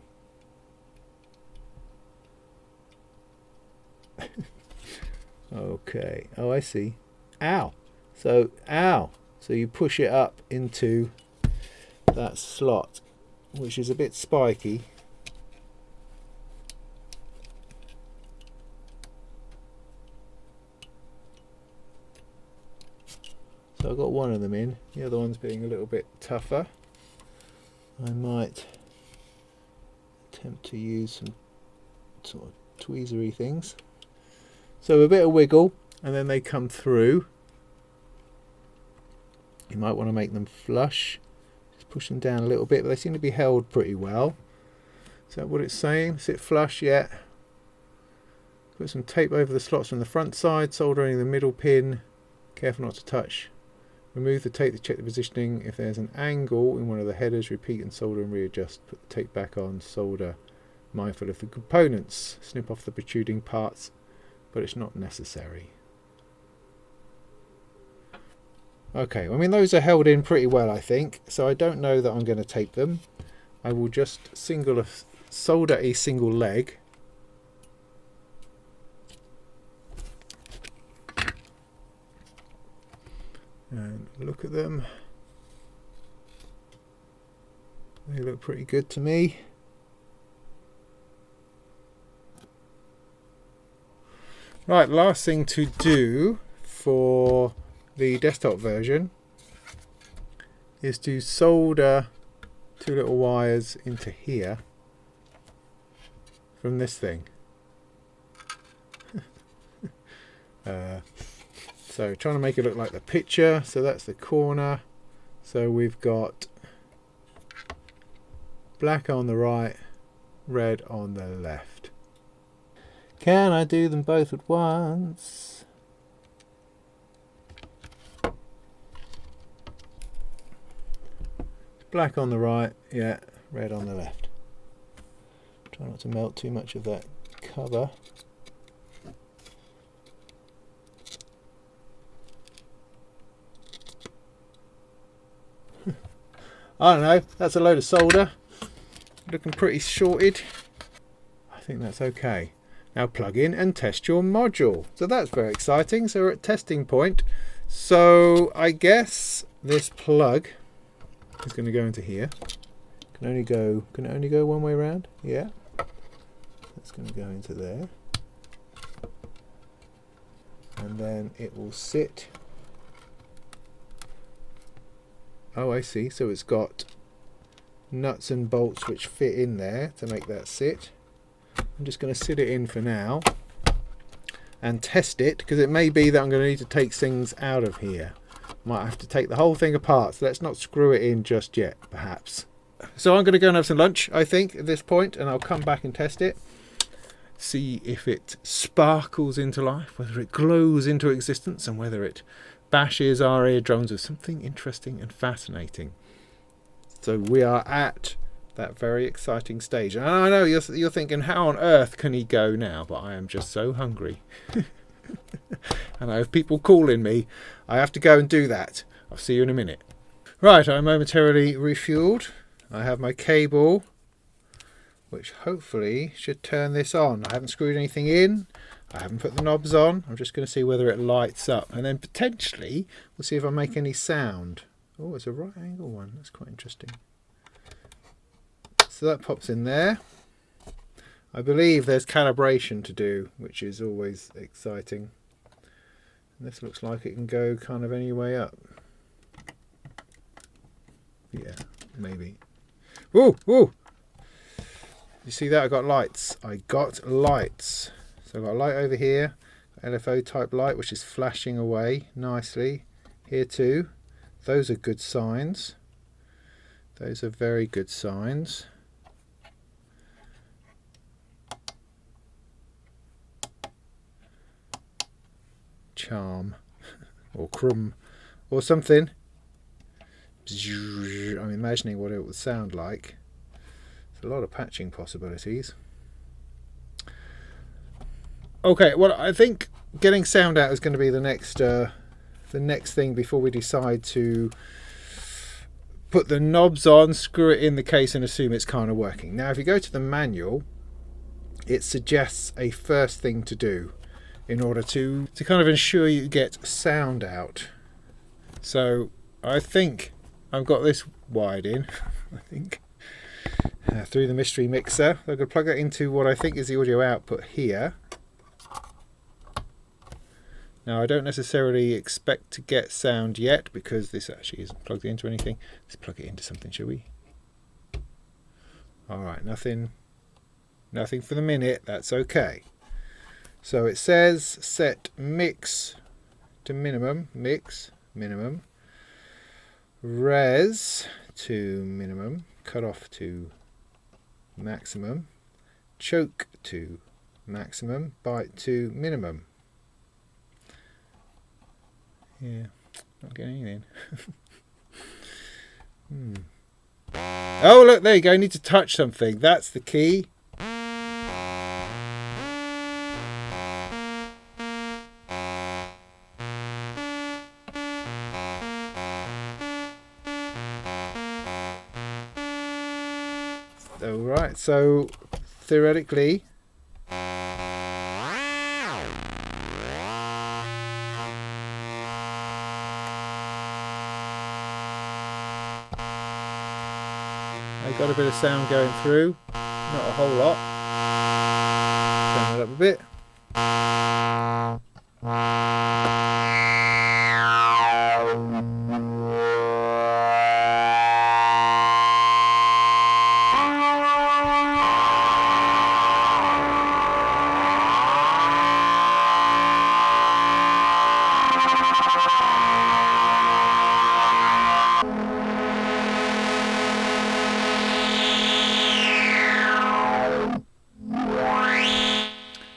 Okay, oh I see. Ow! So you push it up into that slot, which is a bit spiky. So I've got one of them in, the other one's being a little bit tougher. I might attempt to use some sort of tweezery things. So a bit of wiggle and then they come through. You might want to make them flush. Just push them down a little bit, but they seem to be held pretty well. Is that what it's saying? Sit flush, yeah. Put some tape over the slots from the front side, soldering the middle pin. Careful not to touch. Remove the tape to check the positioning. If there's an angle in one of the headers, repeat and solder and readjust. Put the tape back on, solder. Mindful of the components. Snip off the protruding parts, but it's not necessary. Okay, I mean those are held in pretty well I think, so I don't know that I'm going to tape them. I will just solder a single leg. And look at them. They look pretty good to me. Right, last thing to do for the desktop version is to solder two little wires into here from this thing. So trying to make it look like the picture, so that's the corner. So we've got black on the right, red on the left. Can I do them both at once? Black on the right, yeah, red on the left. Try not to melt too much of that cover. I don't know, that's a load of solder. Looking pretty shorted. I think that's okay. Now plug in and test your module. So that's very exciting. So we're at testing point. So I guess this plug is going to go into here. Can it only go one way around? Yeah. That's going to go into there. And then it will sit. Oh, I see. So it's got nuts and bolts which fit in there to make that sit. I'm just going to sit it in for now. and test it, because it may be that I'm going to need to take things out of here. Might have to take the whole thing apart, so let's not screw it in just yet, perhaps. So I'm going to go and have some lunch, I think, at this point, and I'll come back and test it. See if it sparkles into life, whether it glows into existence, and whether it bashes our eardrums with something interesting and fascinating. So we are at that very exciting stage. And I know you're thinking, how on earth can he go now? But I am just so hungry. And I have people calling me. I have to go and do that. I'll see you in a minute. Right, I'm momentarily refueled. I have my cable, which hopefully should turn this on. I haven't screwed anything in. I haven't put the knobs on. I'm just going to see whether it lights up. And then potentially we'll see if I make any sound. Oh, it's a right angle one. That's quite interesting. So that pops in there. I believe there's calibration to do, which is always exciting. And this looks like it can go kind of any way up. Yeah, maybe. Ooh, ooh! You see that? I got lights. I got lights. So I've got a light over here, LFO type light, which is flashing away nicely. Here too. Those are good signs. Those are very good signs. Charm or crumb or something. I'm imagining what it would sound like. There's a lot of patching possibilities. Okay, well, I think getting sound out is going to be the next thing before we decide to put the knobs on, screw it in the case, and assume it's kind of working. Now, if you go to the manual, it suggests a first thing to do in order to kind of ensure you get sound out. So I think I've got this wired in, I think, through the mystery mixer. I'm going to plug it into what I think is the audio output here. Now I don't necessarily expect to get sound yet because this actually isn't plugged into anything. Let's plug it into something, shall we? Alright, nothing for the minute, that's okay. So it says set mix to minimum, res to minimum, cutoff to maximum, choke to maximum, byte to minimum. Yeah, not getting anything. Oh look, there you go, I need to touch something, that's the key. Alright, so theoretically I got a bit of sound going through, not a whole lot. Turn that up a bit.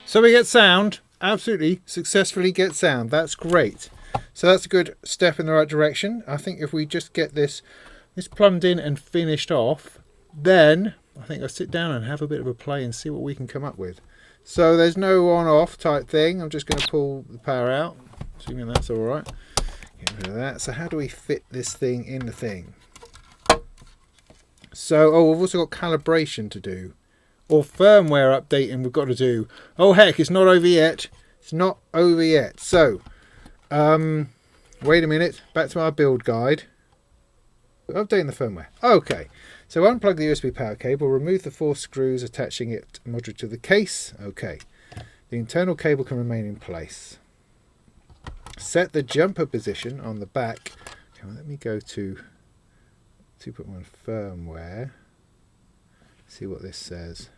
So we get sound, absolutely successfully get sound, that's great. So that's a good step in the right direction. I think if we just get this plumbed in and finished off, then I think I'll sit down and have a bit of a play and see what we can come up with. So there's no on-off type thing, I'm just going to pull the power out, assuming that's alright. Get rid of that. So how do we fit this thing in the thing? So, oh, we've also got calibration to do. Or firmware updating we've got to do. Oh heck, it's not over yet. It's not over yet. So, wait a minute. Back to our build guide. Updating the firmware. Okay. So unplug the USB power cable. Remove the 4 screws attaching it modular to the case. Okay. The internal cable can remain in place. Set the jumper position on the back. Okay, well, let me go to 2.1 firmware. See what this says.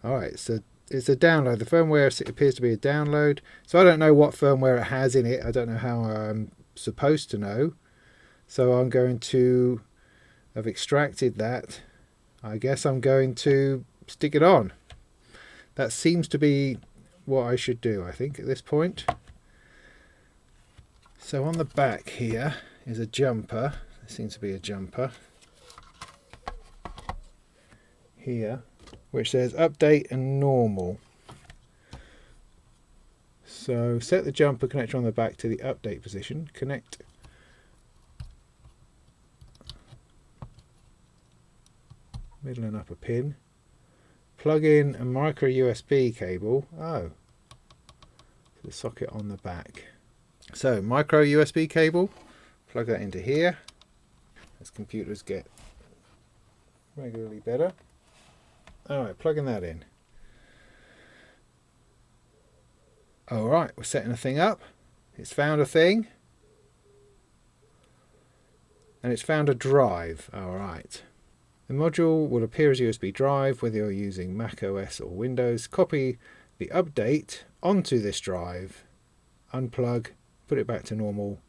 Alright, so it's a download. The firmware appears to be a download. So I don't know what firmware it has in it. I don't know how I'm supposed to know. So I'm going to have extracted that. I guess I'm going to stick it on. That seems to be what I should do, I think, at this point. So on the back here is a jumper. There seems to be a jumper here, which says update and normal. So set the jumper connector on the back to the update position. Connect middle and upper pin. Plug in a micro USB cable. Oh, the socket on the back. So micro USB cable. Plug that into here. As computers get regularly better. Alright, plugging that in. Alright, we're setting a thing up. It's found a thing. And it's found a drive. Alright. The module will appear as a USB drive whether you're using Mac OS or Windows. Copy the update onto this drive. Unplug. Put it back to normal.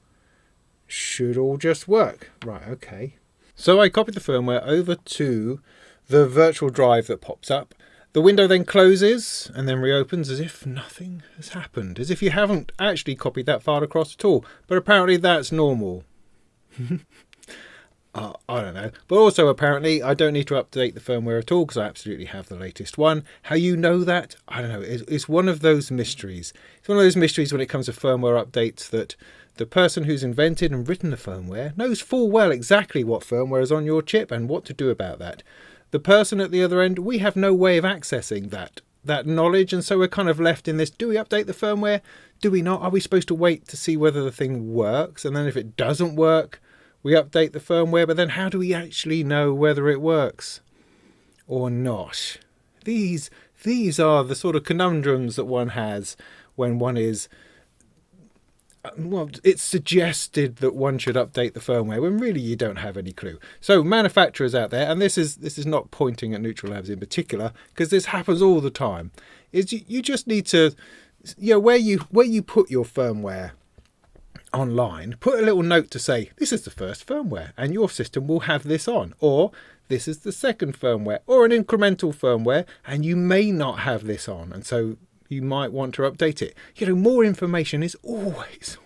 Should all just work. Right, okay. So I copied the firmware over to the virtual drive that pops up. The window then closes and then reopens as if nothing has happened, as if you haven't actually copied that file across at all. But apparently that's normal. I don't know. But also apparently I don't need to update the firmware at all because I absolutely have the latest one. How you know that? I don't know. It's one of those mysteries. It's one of those mysteries when it comes to firmware updates that the person who's invented and written the firmware knows full well exactly what firmware is on your chip and what to do about that. The person at the other end, we have no way of accessing that knowledge, and so we're kind of left in this, do we update the firmware? Do we not? Are we supposed to wait to see whether the thing works? And then if it doesn't work, we update the firmware, but then how do we actually know whether it works or not? These are the sort of conundrums that one has when one is, well, it's suggested that one should update the firmware when really you don't have any clue. So manufacturers out there, and this is not pointing at Neutral Labs in particular, because this happens all the time, is you just need to, you know, where you put your firmware online, put a little note to say this is the first firmware and your system will have this on, or this is the second firmware, or an incremental firmware and you may not have this on, and so you might want to update it. You know, more information is always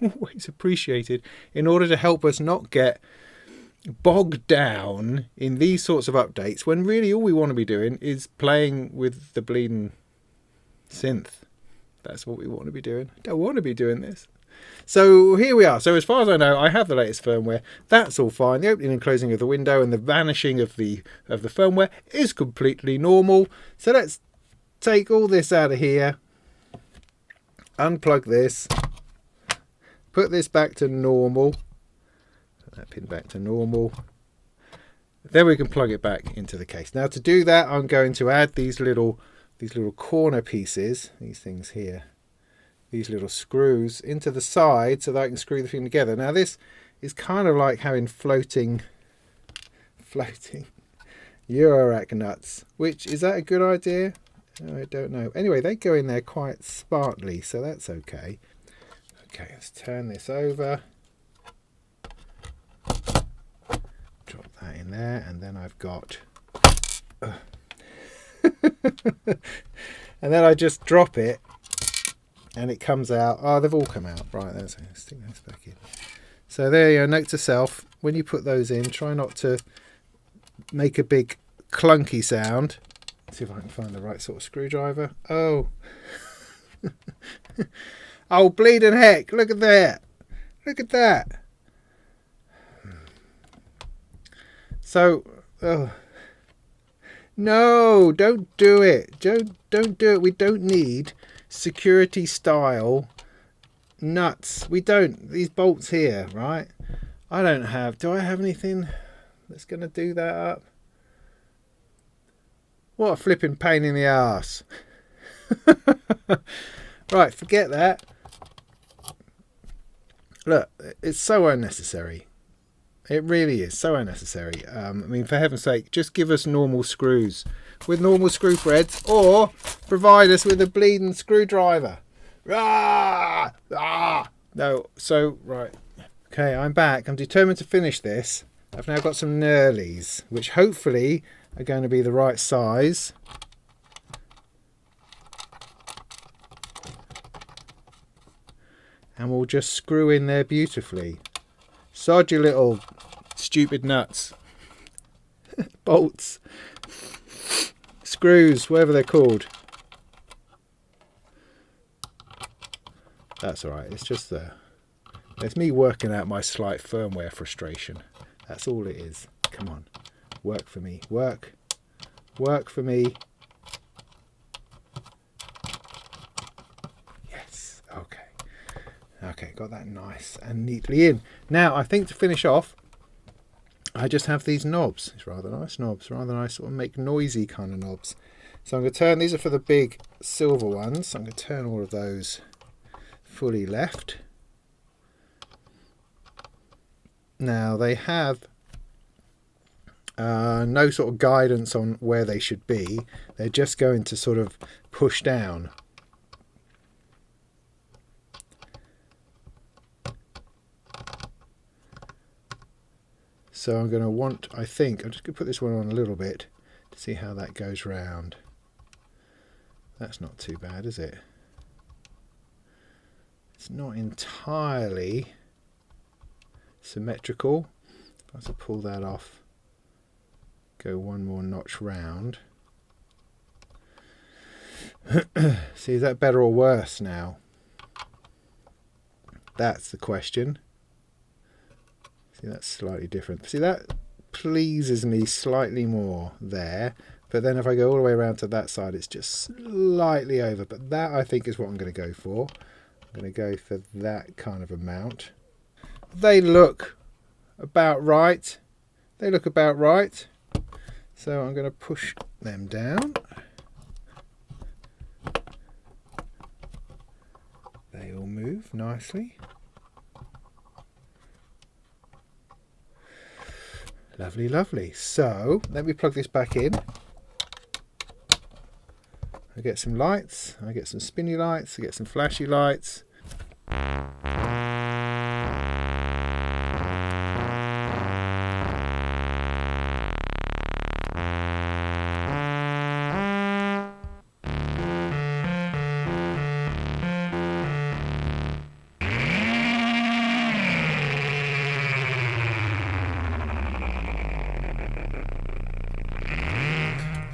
appreciated in order to help us not get bogged down in these sorts of updates when really all we want to be doing is playing with the bleeding synth. That's what we want to be doing. I don't want to be doing this. So here we are. So as far as I know, I have the latest firmware. That's all fine. The opening and closing of the window and the vanishing of the firmware is completely normal. So let's take all this out of here. Unplug this. Put this back to normal. Put that pin back to normal. Then we can plug it back into the case. Now to do that, I'm going to add these little corner pieces, these things here, these little screws into the side so that I can screw the thing together. Now this is kind of like having floating Eurorack nuts, which, is that a good idea? I don't know. Anyway, they go in there quite spartly, so that's okay. Okay, let's turn this over. Drop that in there, and then I've got... and then I just drop it, and it comes out. Oh, they've all come out. Right, let's stick those back in. So there you go, note to self. When you put those in, try not to make a big clunky sound. See if I can find the right sort of screwdriver. Oh. Oh, bleeding heck. Look at that. Look at that. So, oh. No, don't do it. Don't do it. We don't need security style nuts. We don't. These bolts here, right? I don't have. Do I have anything that's going to do that up? What a flipping pain in the arse. Right, forget that. Look, it's so unnecessary. It really is so unnecessary. I mean, for heaven's sake, just give us normal screws with normal screw threads, or provide us with a bleeding screwdriver. Ah! Ah! No, so, right. Okay, I'm back. I'm determined to finish this. I've now got some knurlies, which hopefully are going to be the right size. And we'll just screw in there beautifully. Sod your little stupid nuts. Bolts. Screws, whatever they're called. That's alright, it's just it's me working out my slight firmware frustration. That's all it is. Come on, work for me. Work for me. Yes, okay, got that nice and neatly in. Now I think to finish off, I just have these knobs. It's rather nice knobs, rather nice sort of make noisy kind of knobs. So I'm going to turn, these are for the big silver ones, so I'm going to turn all of those fully left. Now they have no sort of guidance on where they should be. They're just going to sort of push down. So I'm going to want, I think, I'm just going to put this one on a little bit to see how that goes round. That's not too bad, is it? It's not entirely symmetrical. If I was to pull that off, go one more notch round. See, is that better or worse now? That's the question. See, that's slightly different. See, that pleases me slightly more there. But then if I go all the way around to that side, it's just slightly over. But that, I think, is what I'm going to go for. I'm going to go for that kind of amount. They look about right. They look about right. So I'm going to push them down. They all move nicely. Lovely, lovely. So let me plug this back in. I get some lights, I get some spinny lights, I get some flashy lights. I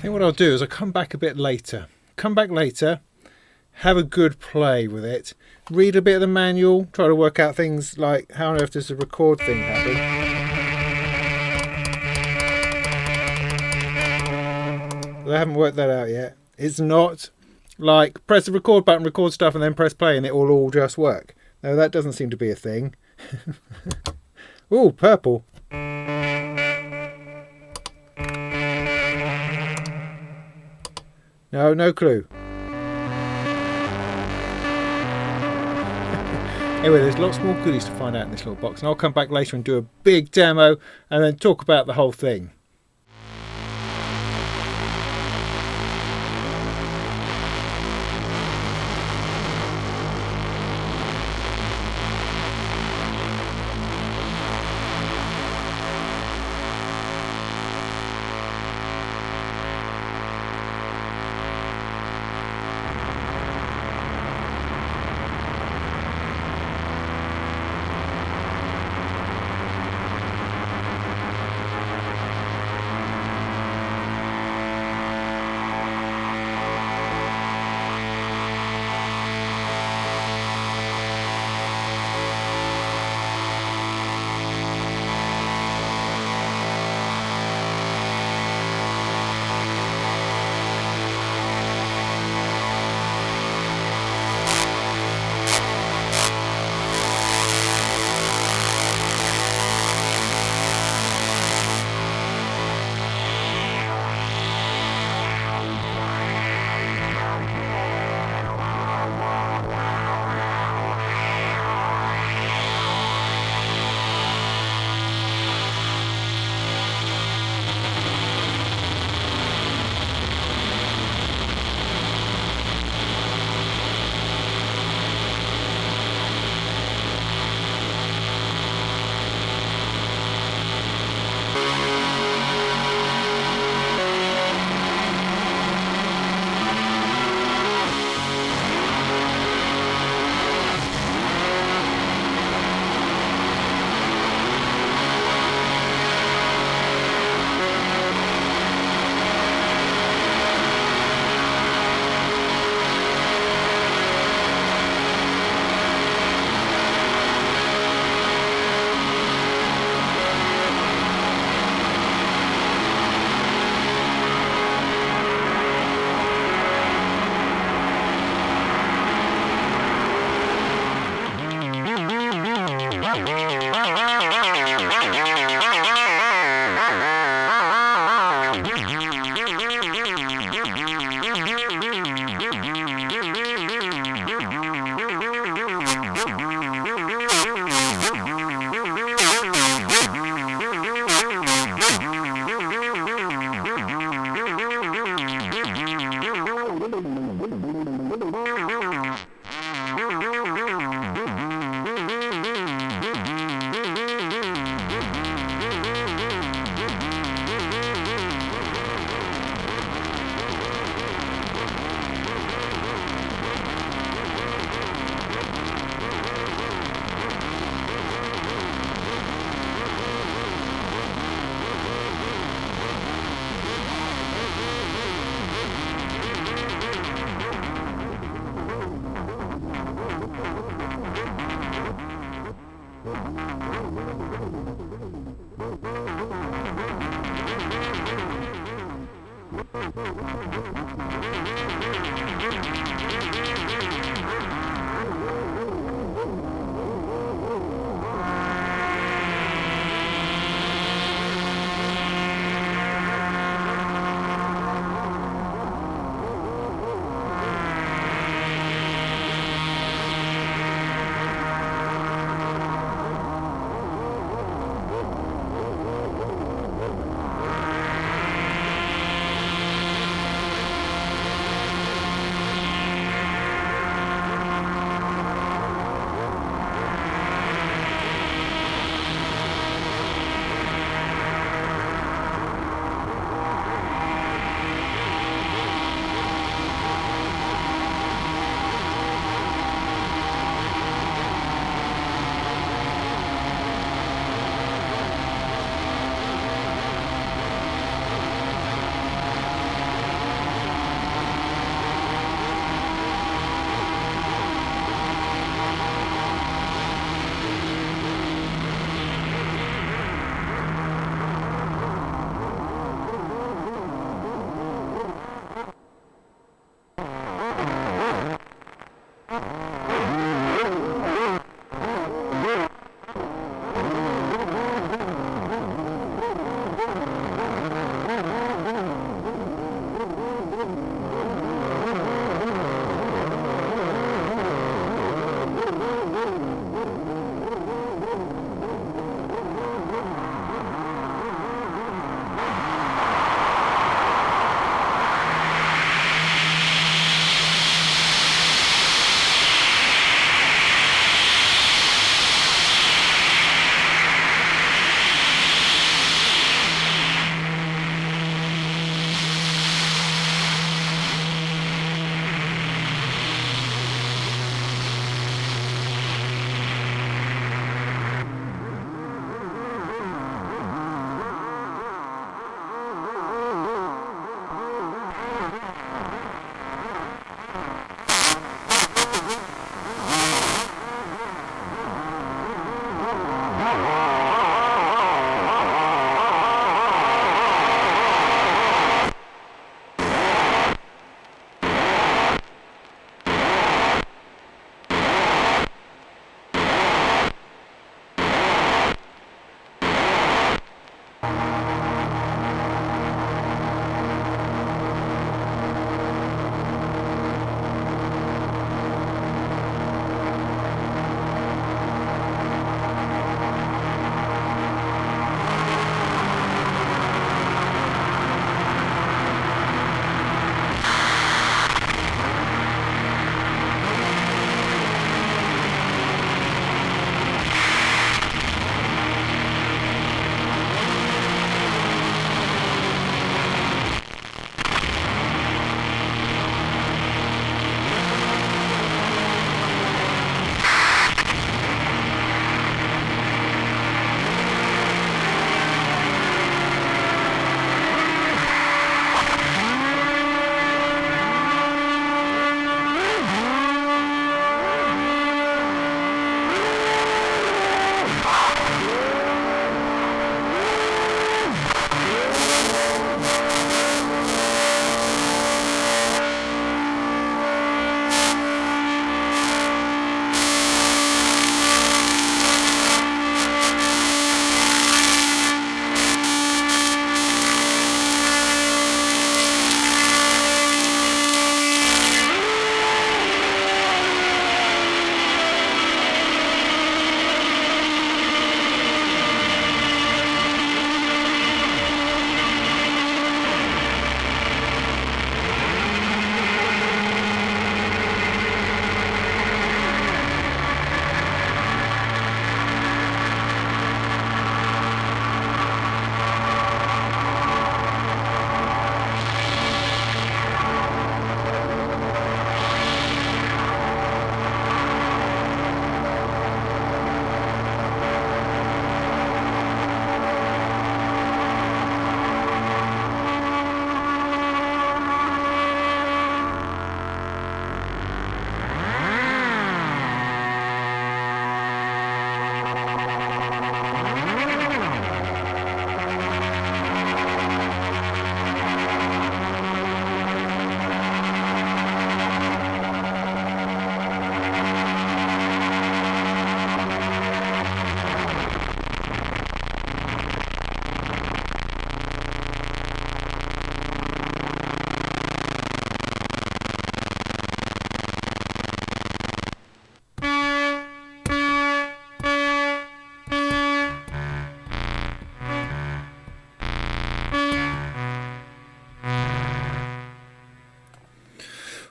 think what I'll do is I'll come back a bit later. Have a good play with it, read a bit of the manual, try to work out things like how on earth does the record thing happen. I haven't worked that out yet. It's not like press the record button, record stuff, and then press play and it will all just work. No, that doesn't seem to be a thing. Ooh, purple. No clue. Anyway, there's lots more goodies to find out in this little box, and I'll come back later and do a big demo and then talk about the whole thing.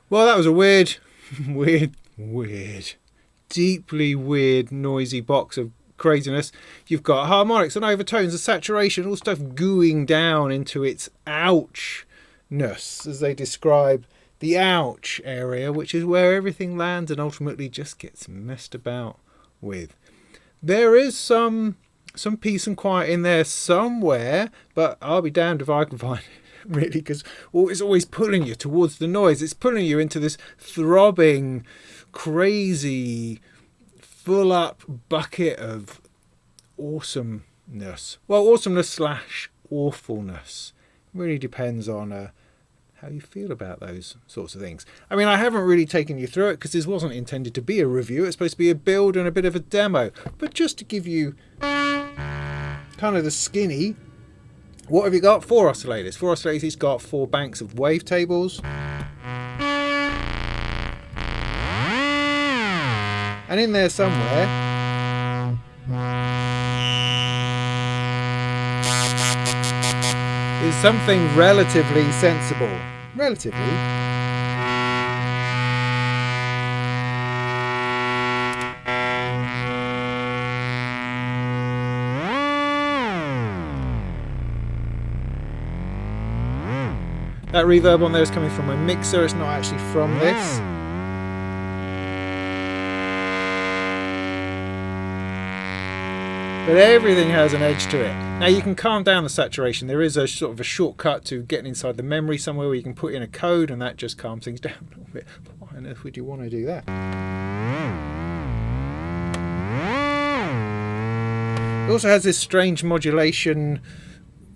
Well, that was a weird, deeply weird, noisy box of craziness. You've got harmonics and overtones and saturation, all stuff gooing down into its ouchness, as they describe the ouch area, which is where everything lands and ultimately just gets messed about with. There is some peace and quiet in there somewhere, but I'll be damned if I can find it, really, because it's always pulling you towards the noise. It's pulling you into this throbbing, crazy, full up bucket of awesomeness. Well, awesomeness / awfulness. It really depends on how you feel about those sorts of things. I mean, I haven't really taken you through it because this wasn't intended to be a review. It's supposed to be a build and a bit of a demo. But just to give you kind of the skinny, what have you got? 4 oscillators. 4 oscillators, it's got 4 banks of wavetables. And in there somewhere is something relatively sensible. Relatively. That reverb on there is coming from a mixer, it's not actually from this. But everything has an edge to it. Now you can calm down the saturation. There is a sort of a shortcut to getting inside the memory somewhere where you can put in a code and that just calms things down a little bit. But why on earth would you want to do that? It also has this strange modulation,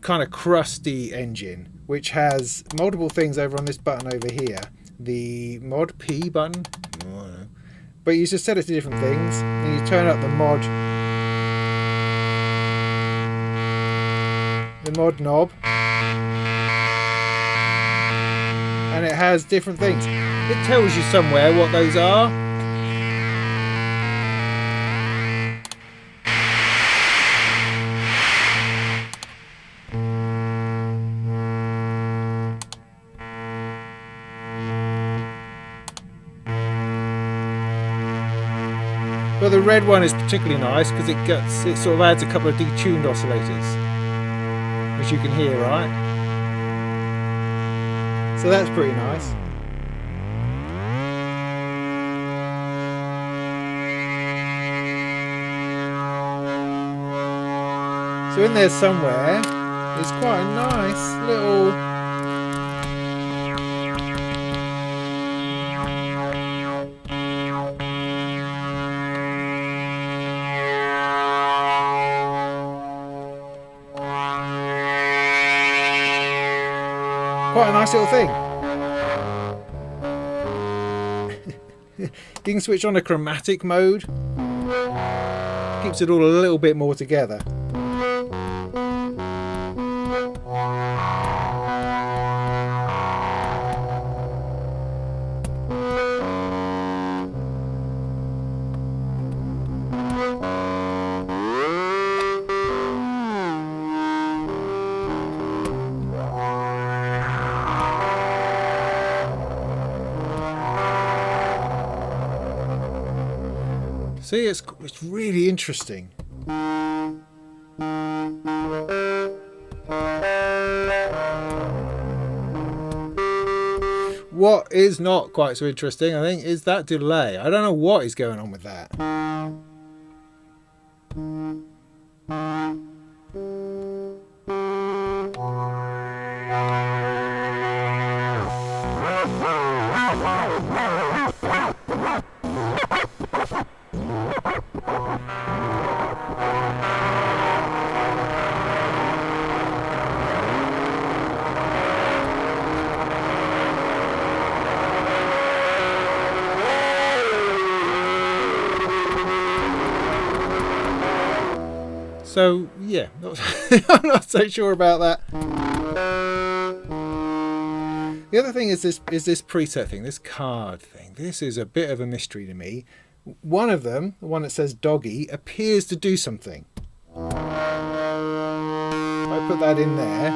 kind of crusty engine, which has multiple things over on this button over here. The mod P button. But you just set it to different things. And you turn up the mod knob, and it has different things. It tells you somewhere what those are. But the red one is particularly nice because it sort of adds a couple of detuned oscillators, which you can hear, right? So that's pretty nice. So in there somewhere is quite a nice little thing. You can switch on a chromatic mode. Keeps it all a little bit more together. See, it's really interesting. What is not quite so interesting, I think, is that delay. I don't know what is going on with that. So yeah, I'm not so sure about that. The other thing is this preset thing, this card thing. This is a bit of a mystery to me. One of them, the one that says doggy, appears to do something. I put that in there.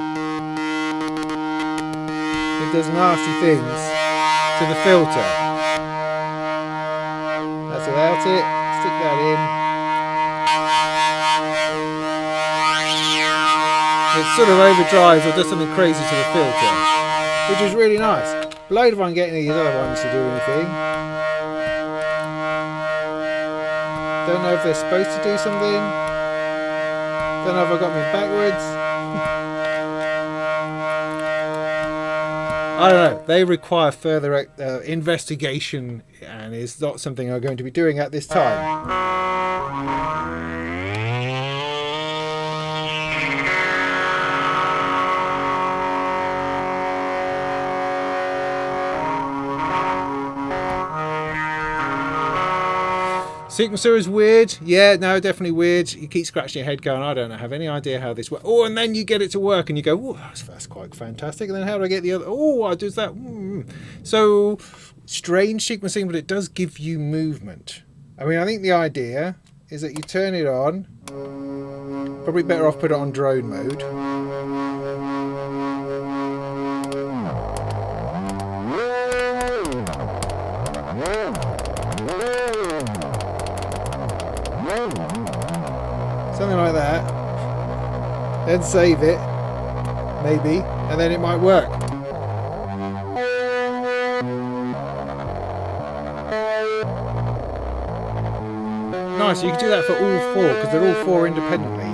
It does nasty things. to the filter. That's without it. Stick that in. It sort of overdrives or does something crazy to the filter, which is really nice. Blowed if I can get any of these other ones to do anything. Don't know if they're supposed to do something. Don't know if I got them backwards. I don't know. They require further investigation, and is not something I'm going to be doing at this time. Sequencer is weird. Yeah, no, definitely weird. You keep scratching your head going, I don't have any idea how this works. Oh, and then you get it to work and you go, oh, that's quite fantastic. And then how do I get the other? Oh, I do that. So strange sequencing, but it does give you movement. I mean, I think the idea is that you turn it on. Probably better off put it on drone mode. Something like that. Then save it, maybe, and then it might work. Nice, you can do that for all four, because they're all four independently.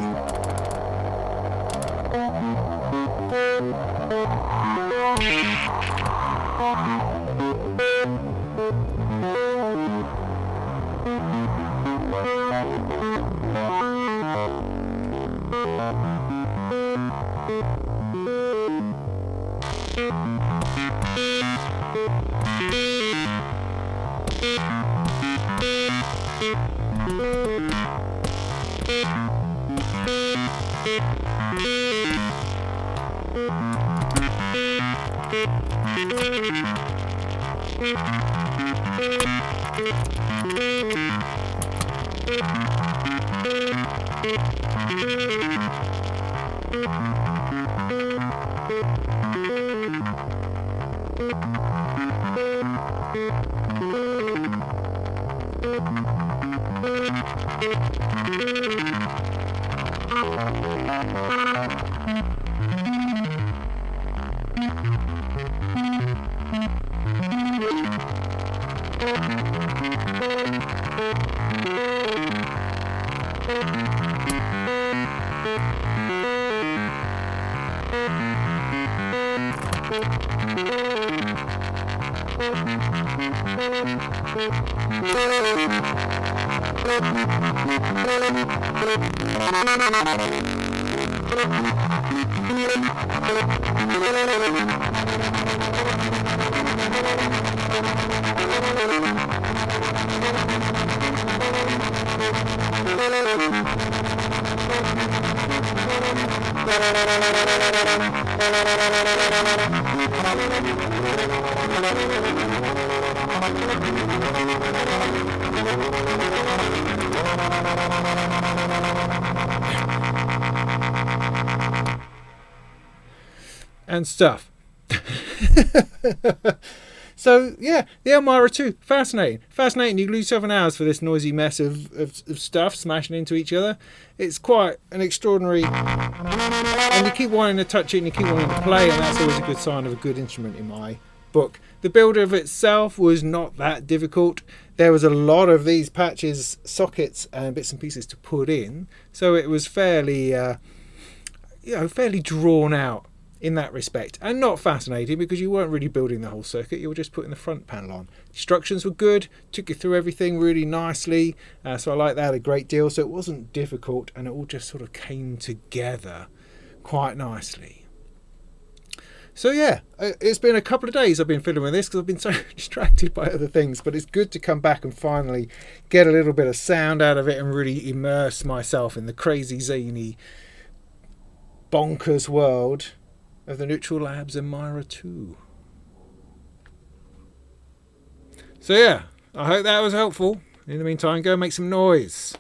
And stuff. So yeah, the Elmyra 2, fascinating. You lose 7 hours for this noisy mess of stuff smashing into each other. It's quite an extraordinary, and you keep wanting to touch it and you keep wanting to play, and that's always a good sign of a good instrument in my book. The build of itself was not that difficult. There was a lot of these patches, sockets and bits and pieces to put in, so it was fairly fairly drawn out in that respect, and not fascinating because you weren't really building the whole circuit, you were just putting the front panel on. Instructions were good, took you through everything really nicely, so I like that a great deal. So it wasn't difficult, and it all just sort of came together quite nicely. So yeah, it's been a couple of days I've been fiddling with this because I've been so distracted by other things, but it's good to come back and finally get a little bit of sound out of it and really immerse myself in the crazy, zany, bonkers world of the Neutral Labs Elmyra 2. So yeah, I hope that was helpful. In the meantime, go make some noise.